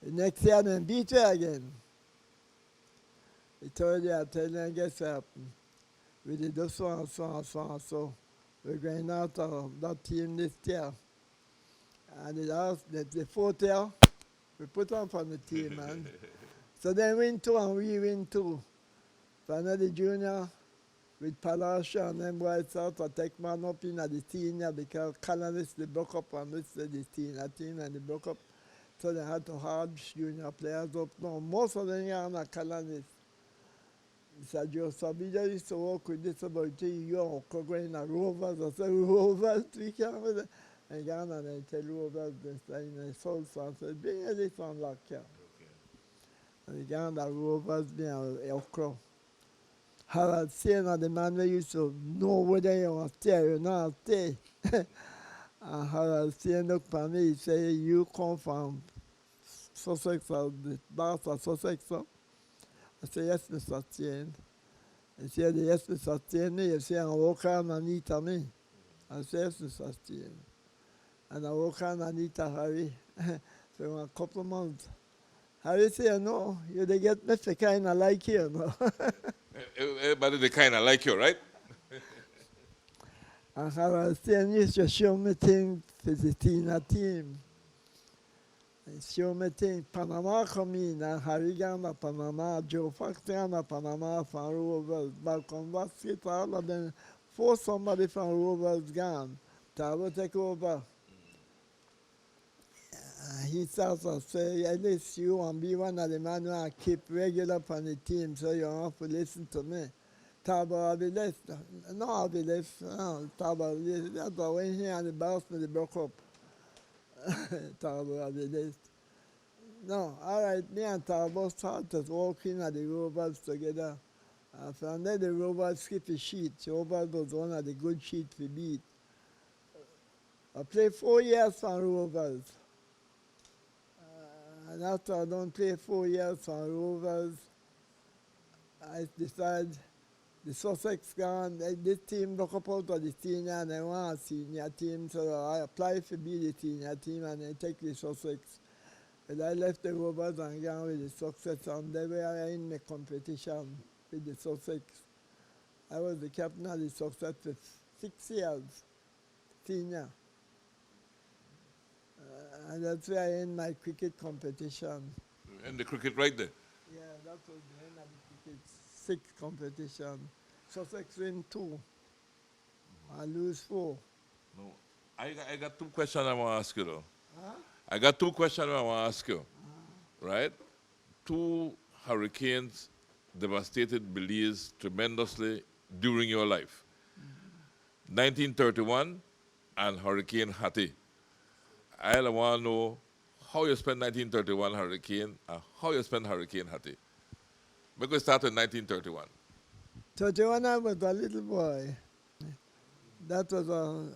The next year, then beat her again. The third year, I tell them, guess what happened? We did this one, so. We're going out of that team this year. And the fourth year, we put on from the team, man. So they win 2 and we win 2. For another junior, with Palasha and them boys out to take man up in at the senior because colonists they broke up and this is the senior team and they broke up. So they had to have junior players up. No, most of them are not colonists. So Joe Sabida used to work with this about 2 years going to Rovers. I said, Rovers, we can't with it. And Ghana and I tell Rovers this in the south, so I said, bring this on lock here. And Ghana Rovers being okra. Harold saying the man we used to know whether you want to stay or not stay. And Harold saying look for me, he say, you come from Sussex or the boss of Sussex? I say, yes, Mr. Stein. He said, yes, Mr. Stein. He said, I walk on and eat me. I say, yes, Mr. Stein. And I walk on and eat Harry. So a couple of months. Harry said, no, you they get me kind of like you, no. Everybody, they kind of like you, right? And Harold Stein used to show me things for the team. He show me things. Panama come in, and Harry Ghana, Panama, Joe Fox Ghana, Panama, from Rovers, Balcon Basket, all of them. Force somebody from Rovers gone. I will take over. He starts to say, at least you want to be one of the men who I keep regular on the team, so you don't have to listen to me. Taba will be less. No, I'll be less. No, Taba will be less. That's why when he and the boss, they broke up. Taba will be less. No, all right, me and Taba started walking at the Rovers together. From there, the Rovers skipped a sheet. The Rovers was one of the good sheets we beat. I played 4 years for Rovers. And after I don't play 4 years for Rovers, I decided the Sussex gone. This team broke up out of the senior and I want a senior team, so I applied for be the senior team and I take the Sussex. But I left the Rovers and gone with the Sussex and they were in the competition with the Sussex. I was the captain of the Sussex for 6 years, senior. And that's where I end my cricket competition. And the cricket right there. Yeah, that was the end of the cricket. 6 competition. Sussex win 2. I lose 4. No, I got 2 questions I want to ask you though. Huh? I got 2 questions I want to ask you. Right? 2 hurricanes devastated Belize tremendously during your life. 1931, and Hurricane Hattie. I want to know how you spent 1931 hurricane and how you spent Hurricane Hattie. We're going to start with 1931. 31, I was a little boy. That was a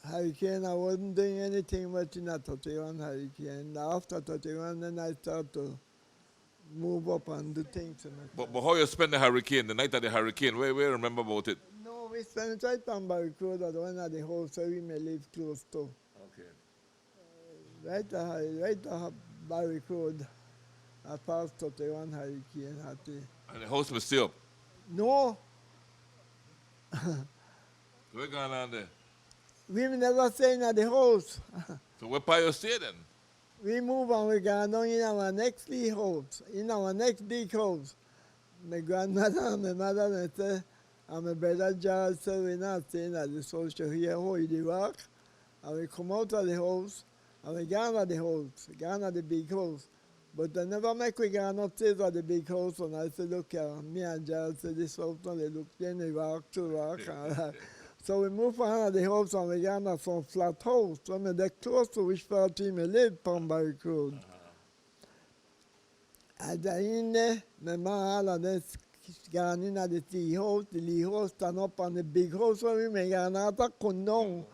hurricane. I wasn't doing anything much in that 31 hurricane. After 31, then I started to move up and do things. But how you spent the hurricane, the night of the hurricane? Where remember about it? No, we spent it right on Barrick Road at one of the house where we may live close to. Okay. Right Barrick Road, I passed 31 hurricane. And the house was still up? No. What's going on there? We never staying at the house. So where part you stay then? We move and we go down in our next big house, in our next big house. My grandmother and my mother and my brother Charles said we're not staying at this house to hear how they work. And we come out of the house and we go to the house, go to the big house. But they never make we go upstairs at the big house, and I said, look, me and Charles said this house, and they look, then they walk to walk. So we move on to the house and we got on some flat house. So they're close to which part we live on Barrick Road. And in there, my mom and them gone in at the tea house. The tea house stand up on the big house where we may go out and come down.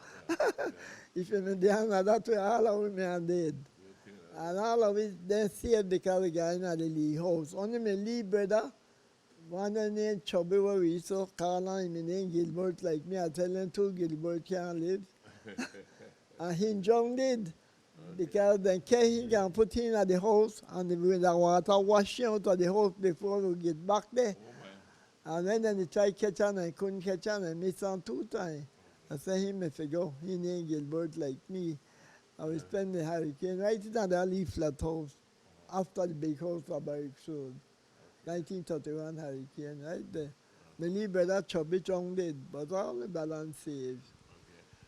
If you may down that way, all of we may have dead. And all of it, they saved because we got in at the tea house. Only my Lee brother, one named Chubby, where we used to call him, his name Gilbert, like me. I tell him too, Gilbert can't live. And he drowned it because then he can put him at the house and with the water wash him out of the house before we get back there. And then he tried to catch him and couldn't catch him and missed him 2 times. I said him if he go, he named Gilbert like me. And we spent the hurricane right in the leaf flat house after the big house of Barrick Road. 1931 hurricane, right there. My little brother Chubby Chong did, but all the balance saved.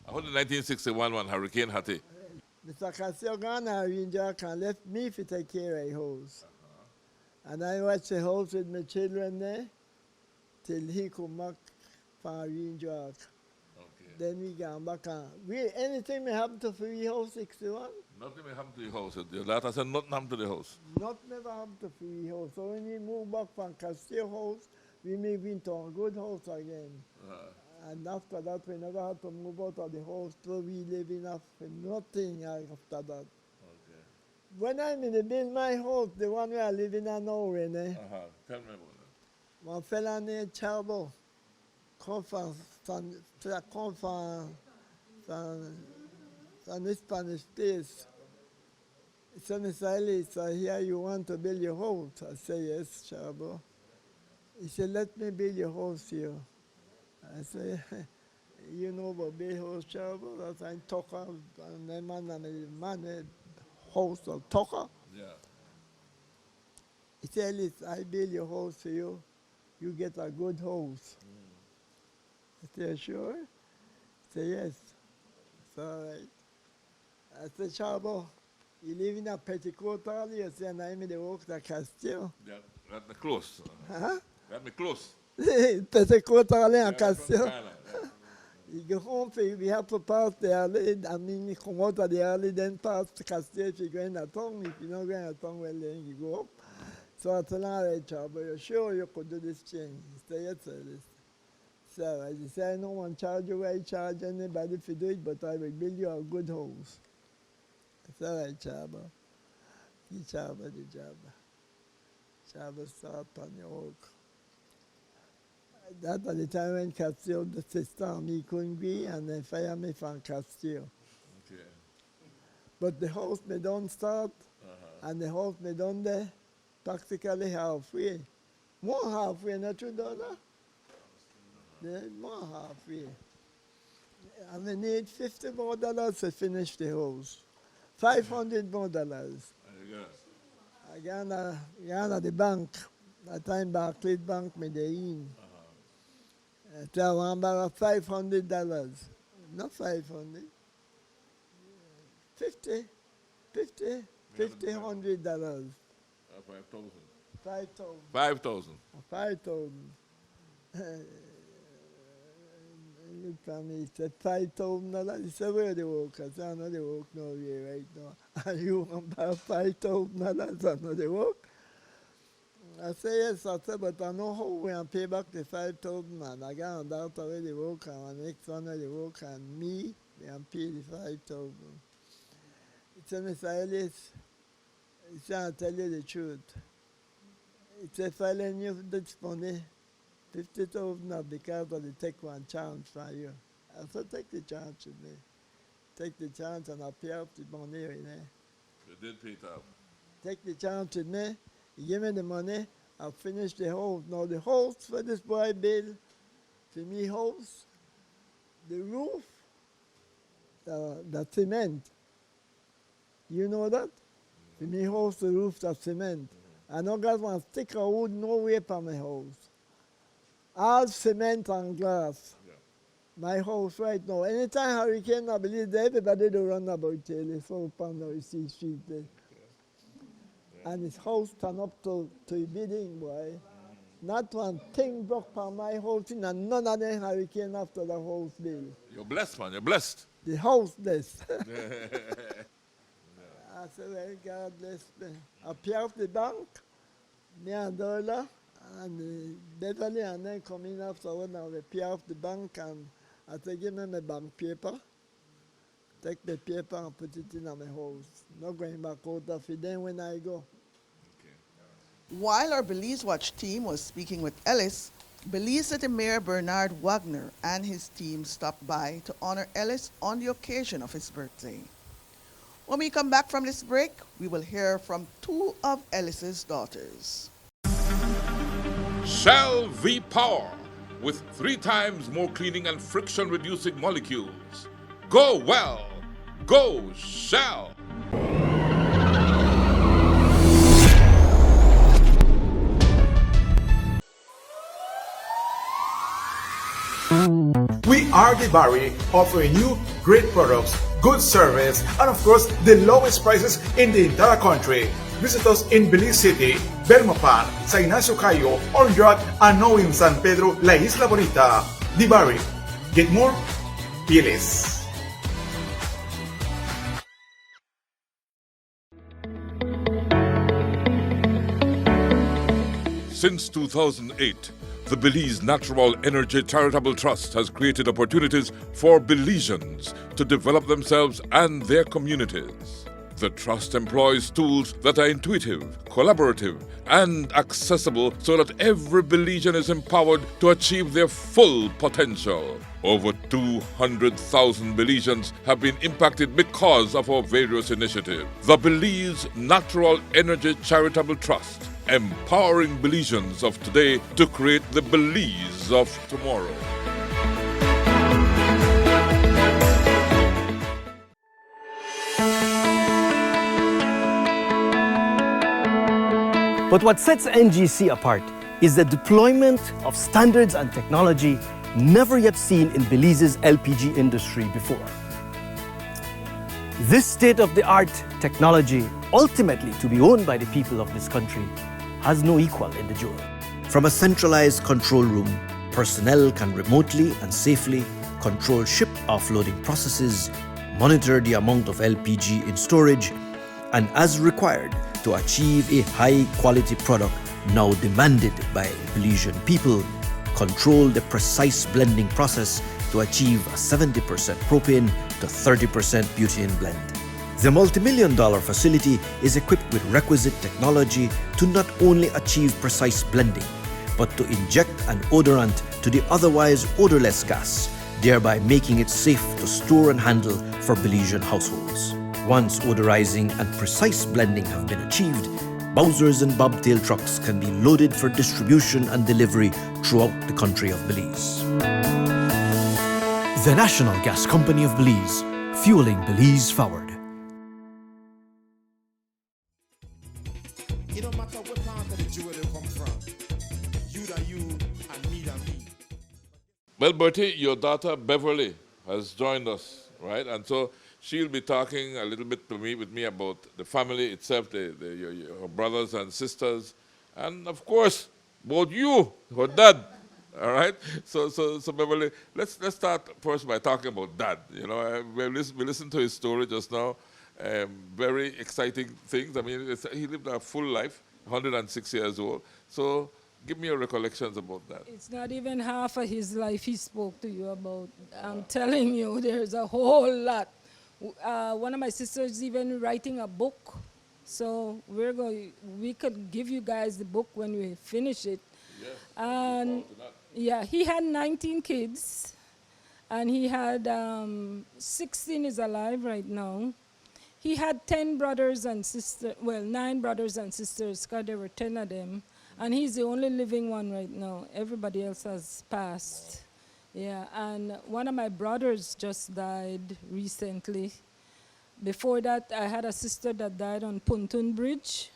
I heard the 1961 one, Hurricane Hattie. Mr. Casio gone and Ranger can left me to take care of the house. And I watched the house with my children there till he come back from Ranger. Then we came back and anything may happen to free house 61? Nothing may happen to the house. Your daughter said nothing happened to the house. Nothing never happened to free house. So when we moved back from Castillo house, we moved into a good house again. And after that, we never had to move out of the house till we live enough for nothing after that. Okay. When I'm in the build my house, the one where I live in now, Tell me about that. one fella named Chabo come from the Spanish place. He said, Mr. Ellis, I hear you want to build your house. I said, yes, Chabo. He said, let me build your house here. I said, you know about build house, Chabo? That's I'm talking, and the man house of Tucker. Yeah. He said, Ellis, I build your house for you. You get a good house. I said, sure? He said, yes. It's all right. I said, Chabo, you live in a petticoat all you say, and I'm in the walk to Castillo. Yeah, that me close. Huh? That me close. Petticoat all in Yeah, Castillo. yeah. You go home, we have to pass the alley. I mean, you come out of the alley, then pass the Castillo if you go in the tongue. If you don't go in the tongue, well, then you go up. So I told him, all right, Chabo, you're sure you could do this thing? He said, yes, sir. So I said, I don't want to charge you, I charge anybody if you do it, but I will build you a good house. I said, all right, Chabo. He Chabo the job. Chabo start on your work. That was the time when Castillo, the sister, me couldn't be, and they fired me from Castillo. Okay. But the house me don't start, and the house me done there, practically halfway. More halfway, not true, Donna? More halfway. And we need $50 more to finish the house. $500 more. I got at the bank. That time Barclays Bank me there in. So I want borrow $500. Not 500. $100. $5,000. 5,000. 5,000. 5,000. He looked at me, he said, $5,000. He said, where they work? I said, I know they work nowhere right now. And you want about $5,000? I know they work. I said, yes. I said, but I know how we can pay back the 5,000, man. I got a daughter where they work, and my next one where they work, and me, they can pay the 5,000. He said, Mr. Ellis, he said, I'll tell you the truth. He said, if I lend you this money, 50,000 of the car, but they take one chance for you. I said, take the chance with me. Take the chance and I'll pay off the money, you know. You did pay it off. Take the chance with me. He give me the money. I'll finish the house. Now the house for this boy build, for me house, the roof, the cement. You know that? For me house, the roof, the cement. I don't got one stick of wood nowhere from my house. All cement and glass. Yeah. My house right now. Anytime hurricane, I believe everybody do run about telephone on the street there. And his house turned up to a building, boy. Not one thing broke from my house, and none of them hurricane after the house built. You're blessed, man. You're blessed. The house bless. I said, well, God bless me. I pay off the bank, $1, and Beverly and then come in afterward, and we pay off the bank, and I said, give me my bank paper. Take the paper and put it in my house. Not going back out of it then when I go. While our Belize Watch team was speaking with Ellis, Belize City Mayor Bernard Wagner and his team stopped by to honor Ellis on the occasion of his birthday. When we come back from this break, we will hear from two of Ellis's daughters. Shell V-Power with 3 times more cleaning and friction-reducing molecules. Go well. Go Shell. We are the Barry, offering you great products, good service, and of course, the lowest prices in the entire country. Visit us in Belize City, Belmopan, Sa Ignacio Cayo, Orangeat, and now in San Pedro, La Isla Bonita. The Barry. Get more? Be less. Since 2008, the Belize Natural Energy Charitable Trust has created opportunities for Belizeans to develop themselves and their communities. The trust employs tools that are intuitive, collaborative, and accessible so that every Belizean is empowered to achieve their full potential. Over 200,000 Belizeans have been impacted because of our various initiatives. The Belize Natural Energy Charitable Trust, empowering Belizeans of today to create the Belize of tomorrow. But what sets NGC apart is the deployment of standards and technology never yet seen in Belize's LPG industry before. This state-of-the-art technology, ultimately to be owned by the people of this country, has no equal in the jewel. From a centralized control room, personnel can remotely and safely control ship offloading processes, monitor the amount of LPG in storage, and as required to achieve a high-quality product now demanded by Belizean people, control the precise blending process to achieve a 70% propane to 30% butane blend. The multi-million-dollar facility is equipped with requisite technology to not only achieve precise blending, but to inject an odorant to the otherwise odorless gas, thereby making it safe to store and handle for Belizean households. Once odorizing and precise blending have been achieved, Bowsers and bobtail trucks can be loaded for distribution and delivery throughout the country of Belize. The National Gas Company of Belize, fueling Belize forward. It don't matter what part of the jewel they come from. You that you and me that me. Well, Bertie, your daughter Beverly has joined us, right? And so she'll be talking a little bit with me about the family itself, your brothers and sisters, and of course, about you, her dad. All right. So Beverly, let's start first by talking about Dad. You know, we listened to his story just now. Very exciting things. I mean, he lived a full life, 106 years old. So give me your recollections about that. It's not even half of his life he spoke to you about. I'm telling you, there's a whole lot. One of my sisters even writing a book. So we could give you guys the book when we finish it. Yes. And yeah, he had 19 kids, and he had 16 is alive right now. He had 10 brothers and sisters, well, 9 brothers and sisters, because there were 10 of them. And he's the only living one right now. Everybody else has passed. Yeah, and one of my brothers just died recently. Before that, I had a sister that died on Pontoon Bridge.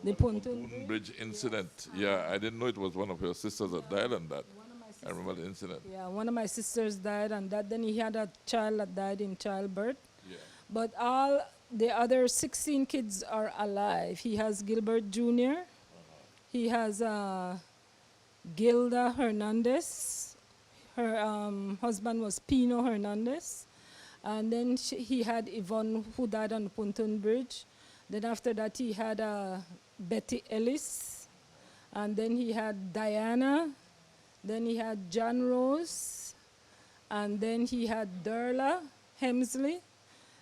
The Pontoon Bridge incident. Yeah, I didn't know it was one of your sisters that died on that. I remember the incident. Yeah, one of my sisters died on that. Then he had a child that died in childbirth. Yeah. But all the other 16 kids are alive. He has Gilbert Jr. He has Gilda Hernandez. Her husband was Pino Hernandez. And then he had Yvonne, who died on the Pontoon Bridge. Then after that, he had Bertie Ellis. And then he had Diana. Then he had John Rose. And then he had Derla Hemsley.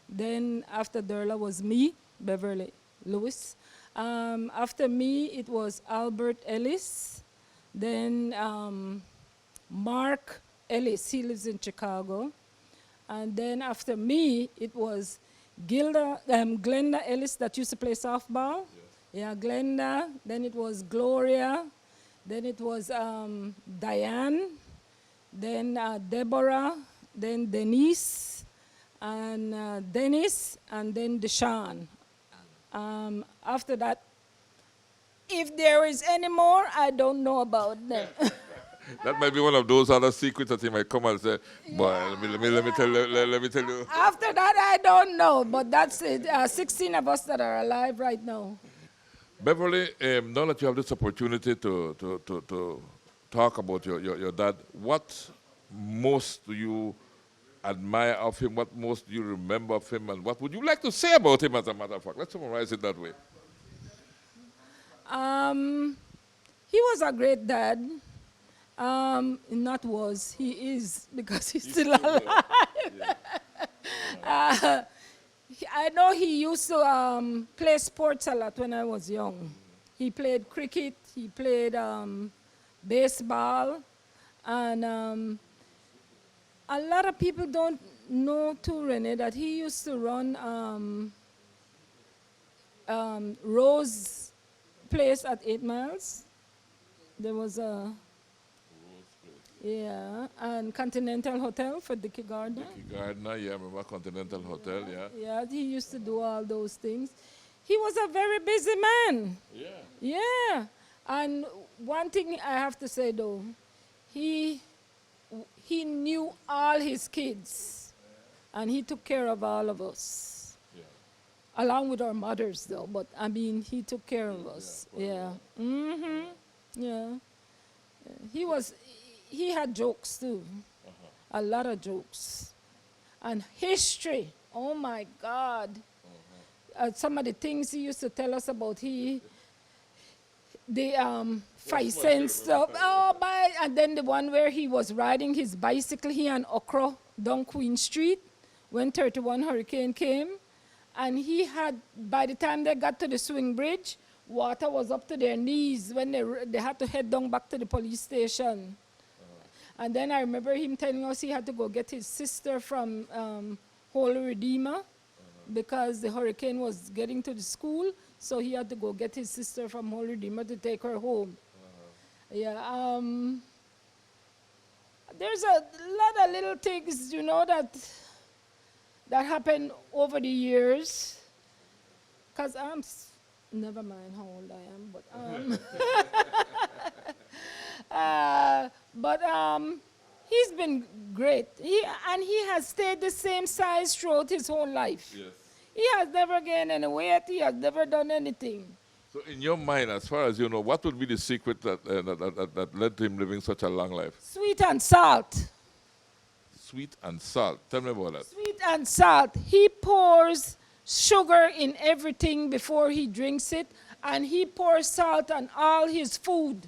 Then after Derla was me, Beverly Lewis. After me, it was Albert Ellis. Then Mark Ellis, he lives in Chicago. And then after me, it was Glenda Ellis that used to play softball. Yes. Yeah, Glenda. Then it was Gloria. Then it was Diane. Then Deborah. Then Denise. And Dennis. And then Deshawn. After that, if there is any more, I don't know about them. That might be one of those other secrets that he might come and say, boy, let me tell you. After that, I don't know, but that's it. 16 of us that are alive right now. Beverly, now that you have this opportunity to talk about your dad, what most do you admire of him? What most do you remember of him? And what would you like to say about him, as a matter of fact? Let's summarize it that way. He was a great dad. He is, because he's still alive. Yeah. I know he used to play sports a lot when I was young. He played cricket, he played baseball, and a lot of people don't know too, Rene, that he used to run Rose Place at 8 Miles. There was a... Yeah, and Continental Hotel for Dickie Gardner. Dickie Gardner, yeah, I remember Continental Hotel, yeah. Yeah, he used to do all those things. He was a very busy man. Yeah. Yeah, and one thing I have to say though, he knew all his kids, and he took care of all of us. Yeah. Along with our mothers though, but I mean, he took care of us. Yeah. Mm-hmm. Yeah. He had jokes too, a lot of jokes. And history, oh my God. Some of the things he used to tell us about, the 5 cent stuff. And then the one where he was riding his bicycle, he and Okra down Queen Street when 31 hurricane came. And he had, by the time they got to the swing bridge, water was up to their knees when they had to head down back to the police station. And then I remember him telling us he had to go get his sister from Holy Redeemer because the hurricane was getting to the school, so he had to go get his sister from Holy Redeemer to take her home. Yeah, there's a lot of little things, you know, that happened over the years. Because never mind how old I am, but he's been great. He has stayed the same size throughout his whole life. Yes. He has never gained any weight. He has never done anything. So in your mind, as far as you know, what would be the secret that led to him living such a long life? Sweet and salt. Sweet and salt. Tell me about that. Sweet and salt. He pours sugar in everything before he drinks it, and he pours salt on all his food.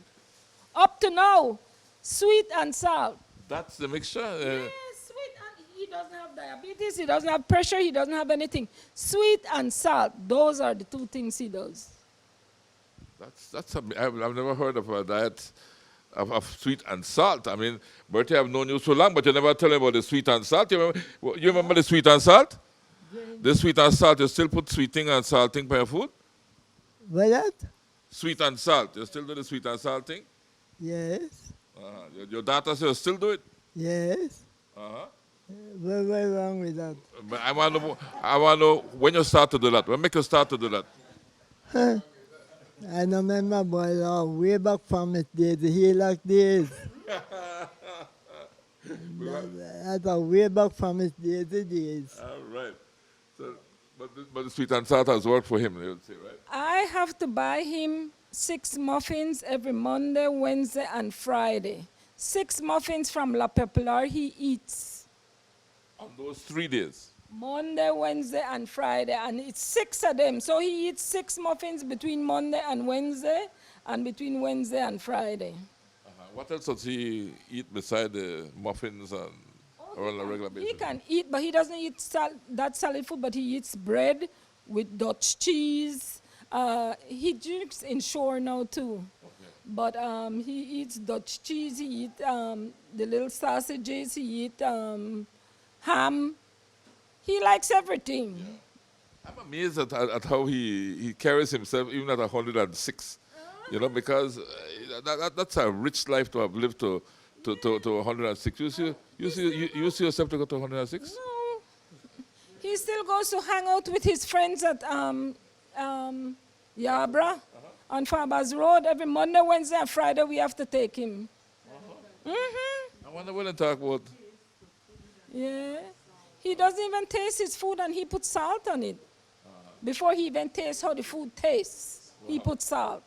Up to now, sweet and salt. That's the mixture? Yes, sweet and he doesn't have diabetes, he doesn't have pressure, he doesn't have anything. Sweet and salt, those are the two things he does. I've never heard of a diet of sweet and salt. I mean, Bertie, I've known you so long, but you never tell me about the sweet and salt. You remember the sweet and salt? The sweet and salt, you still put sweeting and salting by your food? What that? Sweet and salt, you still do the sweet and salt thing? Yes. Your daughter says you still do it? Yes. Very wrong with that. But I want to know when you start to do that. When make you start to do that? Huh. I remember, boy, way back from it days, he like this. That's a way back from his days. All right. So, but the sweet and salt has worked for him, you would say, right? I have to buy him 6 muffins every Monday, Wednesday, and Friday. 6 muffins from La Popular he eats. On those 3 days? Monday, Wednesday, and Friday, and it's 6 of them. So he eats 6 muffins between Monday and Wednesday, and between Wednesday and Friday. What else does he eat beside the muffins and on a regular basis? He can eat, but he doesn't eat that solid food, but he eats bread with Dutch cheese. He drinks Ensure now too. Okay. But he eats Dutch cheese, he eats the little sausages, he eats ham. He likes everything. Yeah. I'm amazed at how he carries himself even at 106. You know, because that's a rich life to have lived to 106. You see yourself to go to 106? No. He still goes to hang out with his friends at Yabra on Farbers Road. Every Monday, Wednesday, and Friday we have to take him. I wonder what they talk about. Yeah. He doesn't even taste his food and he puts salt on it. Before he even tastes how the food tastes, he puts salt.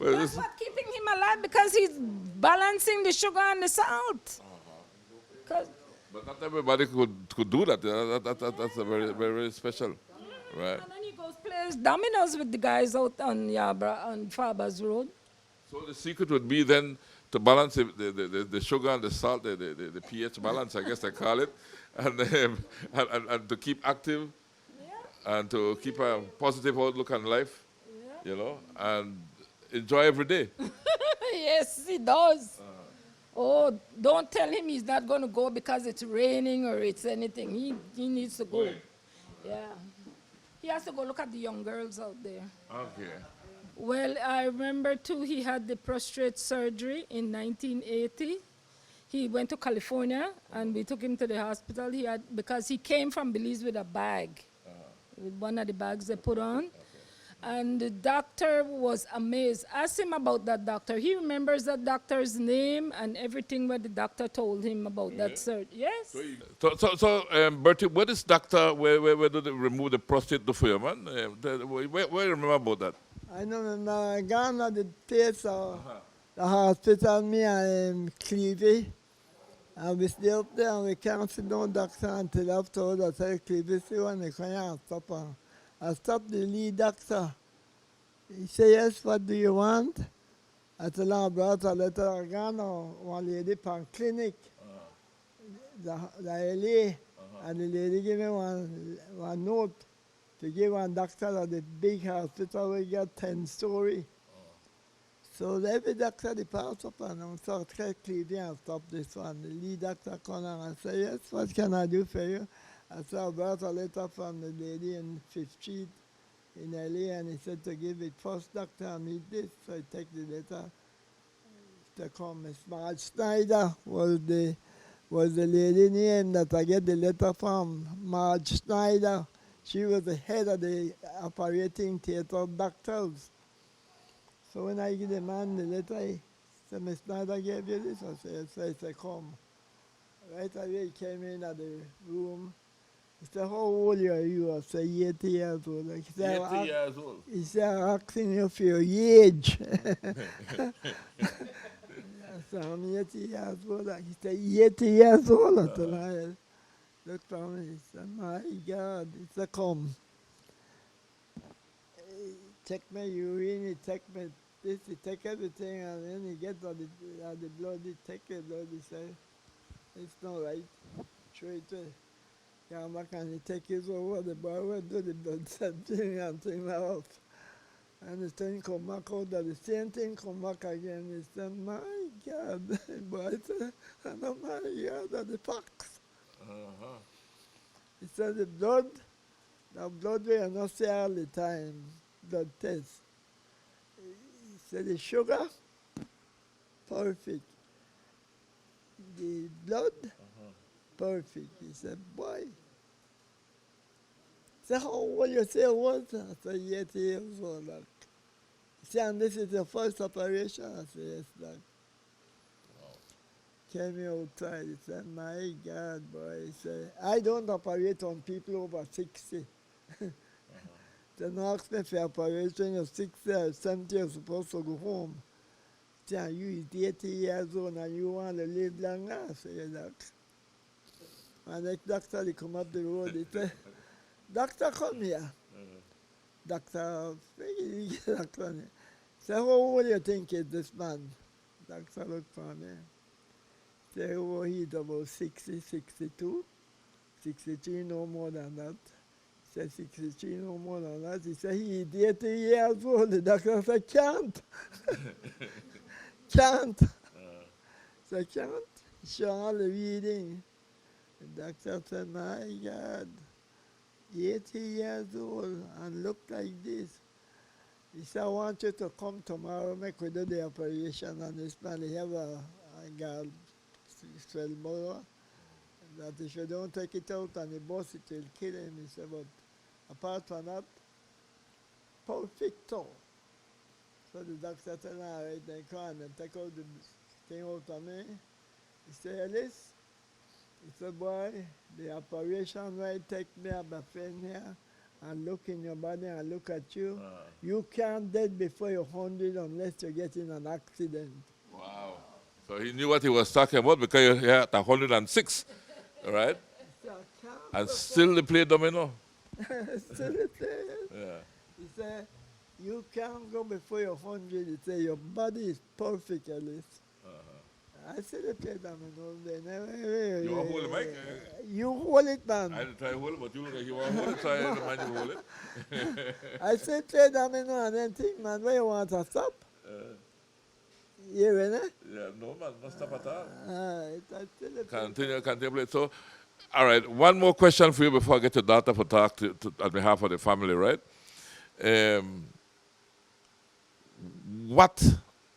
That's what keeping him alive, because he's balancing the sugar and the salt. But not everybody could do that. That's a very, very special. Right. And then he goes plays dominoes with the guys out on Yabra on Farbers Road. So the secret would be then to balance the sugar and the salt, the pH balance, I guess they call it, and to keep active, and to keep a positive outlook on life, you know, and enjoy every day. Yes, he does. Oh, don't tell him he's not going to go because it's raining or it's anything. He needs to go. Yeah. He has to go look at the young girls out there. Okay. Well, I remember, too, he had the prostate surgery in 1980. He went to California, and we took him to the hospital. Because he came from Belize with a bag, with one of the bags they put on. And the doctor was amazed. Ask him about that doctor. He remembers that doctor's name and everything what the doctor told him about that surgery. Yes. So Bertie, what is doctor, where do they remove the prostate for you, man? Where you remember about that? I remember I gone to the place of the hospital, me and Clevie. And we stay up there and we can't see no doctor until afterwards. I said, Clevie, see when they can't stop on. I stopped the lead doctor. He said, yes, what do you want? I said, I brought a letter again of one lady from clinic, the LA, and the lady gave me one note to give one doctor at the big hospital where you get 10-story. So every doctor they pass up and I'm so Clevie and stop this one. The lead doctor come and I say, yes, what can I do for you? I said, I brought a letter from the lady in 5th Street in LA, and he said to give it first doctor and meet this. So I take the letter to come. Miss Marge Schneider was the lady name that I get the letter from. Marge Schneider. She was the head of the operating theater doctors. So when I give the man the letter, he said, Miss Schneider gave you this? I said, come. Right away he came in at the room. He said, how old are you? I said, 80 years old. He said, 80 years old. He said, I'm asking you for your age. I said, I'm 80 years old. He said, 80 years old. I told him, look for me. He said, my God. He said, come. Check my urine, he check my this, he take everything, and then he gets all the blood, he take the blood, he say, it's not right. Straight away. Come back and he take his over, the boy will do the blood thing and thing out. And the thing come back out, and the same thing come back again. He said, my God, boy, and oh my God, that's the facts. He said, the blood we are not say all the time, blood test. He said, the sugar, perfect. The blood, perfect. He said, boy. He said, how old you say I was? I said, 80 years old. Like. He said, and this is the first operation? I said, yes, Doc. Came outside. He said, my God, boy. He said, I don't operate on people over 60. Then asked me for operation, you're 60 or 70, you're supposed to go home. He said, you is 80 years old and you want to live longer? I said, yeah, Doc. And the doctor, he come up the road, he said, doctor, come here. Doctor, he said, how old do you think is this man? Doctor looked for me. He said, oh, he's about 60, 62, 63, no more than that. He said, 63, no more than that. He said, he's 80 years old. The doctor said, can't. Can't. So can't. Show all the reading. The doctor said, my God, 80 years old and look like this. He said, I want you to come tomorrow, make we do the operation on this man. He have a girl, swell motor, that if you don't take it out and the boss, it will kill him. He said, but apart from that, perfecto. So the doctor said, all right, then come and take out the thing out of me. He said, Ellis, he said, boy, the operation right take me up my friend here and look in your body and look at you. You can't dead before you're 100 unless you get in an accident. Wow. So he knew what he was talking about because he had 106, right? And still they play domino. Still they play. Yeah. He said, you can't go before you're 100. He said, your body is perfect, Ellis. I said they play domino. You want to hold the mic? You hold it, man. I had to try to hold it, but you look like you want to hold it, so I had to mind you hold it. I said play domino and then think, man, where you want to stop? You ready? Yeah, no, man, not stop at all. I still Continue play. So, all right, one more question for you before I get your daughter for talk to on behalf of the family, right? Well,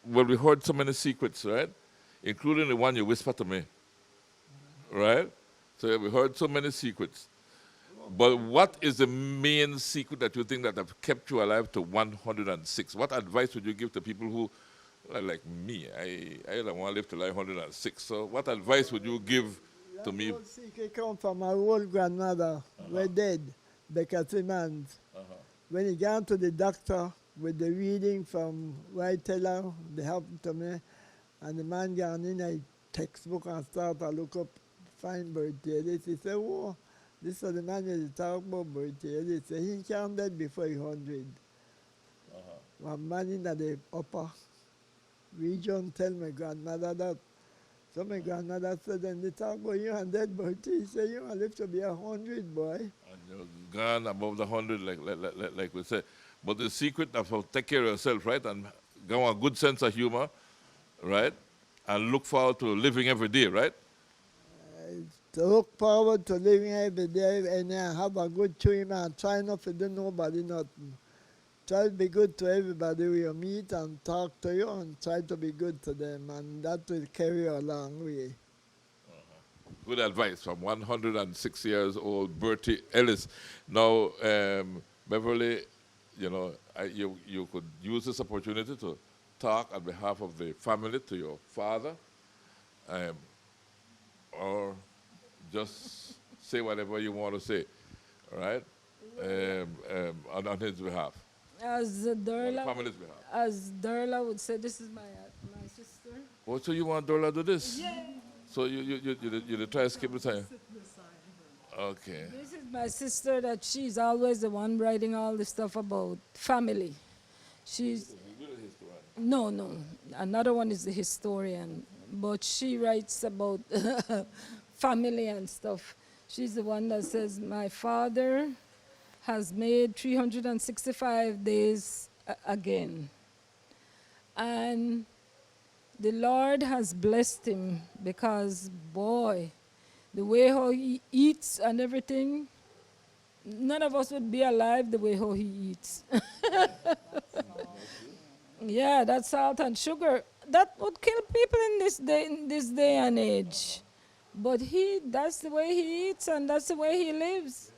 we heard so many secrets, right? Including the one you whispered to me, right? So we heard so many secrets. But what is the main secret that you think that have kept you alive to 106? What advice would you give to people who, like me, I don't want to live till 106. So what advice would you give to me? That secret come from my old grandmother. We're dead, because when he got to the doctor with the reading from White Teller, they helped to me, and the man got in a textbook and started to look up, find Bertie Ellis. He said, oh, this is the man that talk about Bertie Ellis. He said, he can't dead before he's 100. One man in the upper region tell my grandmother that. So my grandmother said, then they talk about you and dead Bertie. He said, you live to be 100, boy. And you're gone above the 100, like we said. But the secret of how to take care of yourself, right? And go a good sense of humor, right? And look forward to living every day, right? To look forward to living every day and have a good dream and try not to do nobody nothing. Try to be good to everybody you meet and talk to you and try to be good to them, and that will carry you a long way. Good advice from 106 years old Bertie Ellis. Now, Beverly, you know, you could use this opportunity to talk on behalf of the family to your father, or just say whatever you want to say. right? On his behalf, As on the Darla, family's behalf. as Darla would say, this is my sister. Oh, so you want Dorla to do this? Yeah. So you try to skip the time? Okay. This is my sister that she's always the one writing all the stuff about family. She's no, another one is the historian, but she writes about family and stuff. She's the one that says, my father has made 365 days again. And the Lord has blessed him because, boy, the way how he eats and everything, none of us would be alive the way how he eats. Yeah, that salt and sugar, that would kill people in this day and age. But that's the way he eats and that's the way he lives.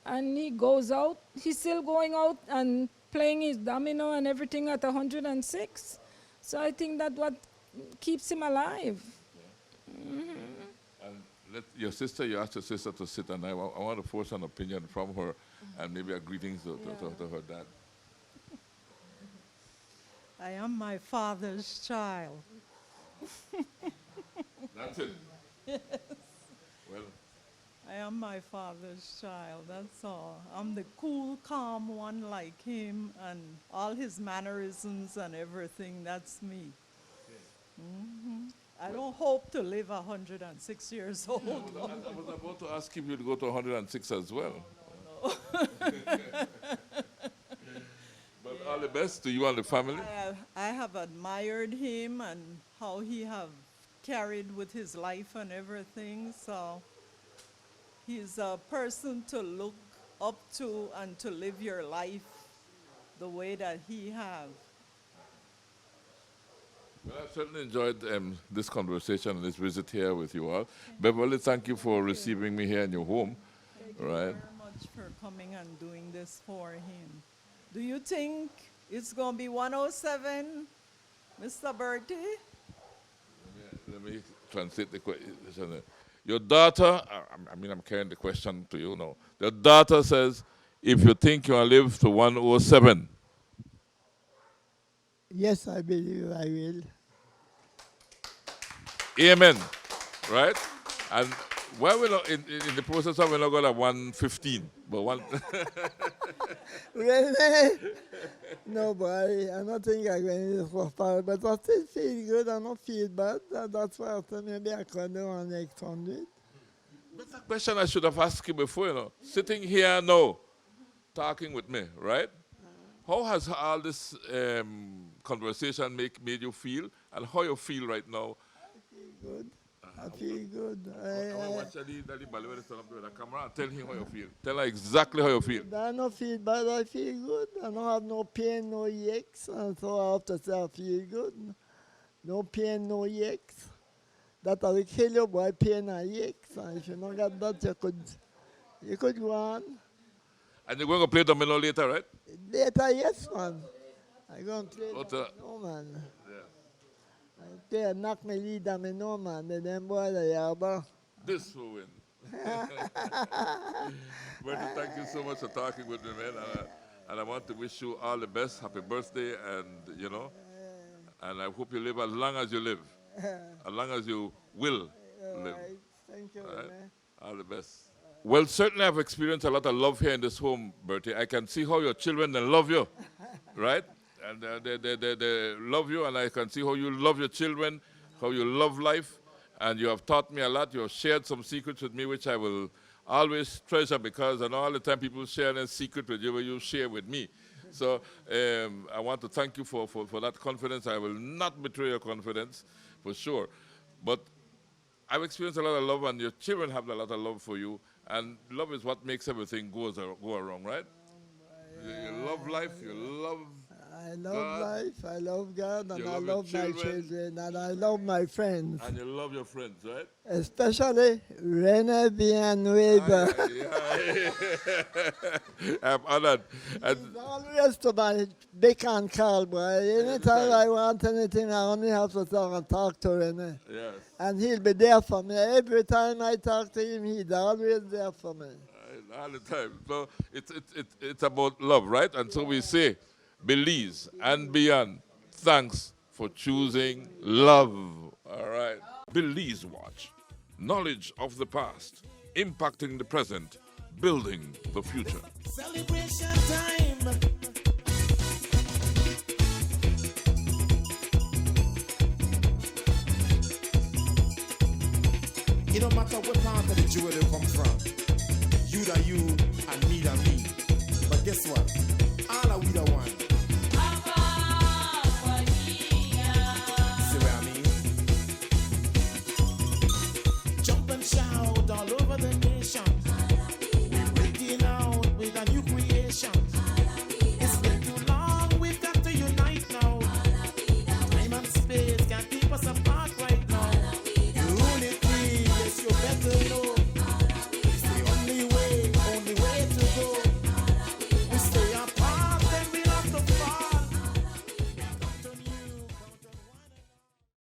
And he goes out, he's still going out and playing his domino and everything at 106. So I think that what keeps him alive. And you asked your sister to sit, and I want to force an opinion from her, and maybe a greetings to her dad. I am my father's child. That's it. Yes. Well, I am my father's child, that's all. I'm the cool, calm one like him, and all his mannerisms and everything, that's me. I don't hope to live 106 years old. I was about to ask if you'd go to 106 as well. No. But all the best to you and the family. I have admired him and how he have carried with his life and everything, so he's a person to look up to and to live your life the way that he have. Well, I certainly enjoyed this conversation and this visit here with you all. Beverly, thank you for receiving me here in your home. Thank you right. very much for coming and doing this for him. Do you think it's going to be 107, Mr. Bertie? Let me translate the question. Your daughter, I'm carrying the question to you now. The daughter says, if you think you'll live to 107. Yes, I believe I will. Amen. Right? And why we're not in the process of we're not going to 115, but one. Really? No, boy, I don't think I'm going to go far, but I still feel good. I don't feel bad. That's why I thought maybe I could do an 800. That's a question I should have asked you before, you know. Sitting here now, talking with me, right? How has all this conversation made you feel, and how you feel right now? I feel good. I feel good. I watch Daddy Balwell stand up with the camera and tell him how you feel. Tell her exactly how you feel. I don't feel bad. I feel good. I don't have no pain, no aches. And so I have to say I feel good. No pain, no aches. That will kill you by pain and aches. And if you don't get that, you could go on. And you're going to play domino later, right? Later, yes, man. I'm going to play no, man. Yeah. I play a knock me lead domino, man. The them boy, they are. This will win. Bertie, thank you so much for talking with me, man. And I want to wish you all the best. Happy birthday, and, you know, and I hope you live as long as you live. As long as you will live. Right. Thank you, Right? man. All the best. Well, certainly I've experienced a lot of love here in this home, Bertie. I can see how your children they love you, right? And they love you, and I can see how you love your children, how you love life, and you have taught me a lot. You have shared some secrets with me, which I will always treasure, because I know all the time people share a secret with you, where you share with me. So I want to thank you for that confidence. I will not betray your confidence, for sure. But I've experienced a lot of love, and your children have a lot of love for you. And love is what makes everything go wrong, right? You love life, you love I love God. life, I love God, and You I love love your my children. children, and I love my friends. and you love your friends, right? Especially Rene Villanueva. I'm honored. And He's always to my big and call, boy. Anytime I want anything, I only have to talk to Rene. yes, And he'll be there for me. Every time I talk to him, he's always there for me. All the time. So it's about love, right? And so we say, Belize and beyond, thanks for choosing love. All right. Belize Watch. Knowledge of the past, impacting the present, building the future. Celebration time. It don't matter what part of the jewel you come from. You that you and me that me. But guess what?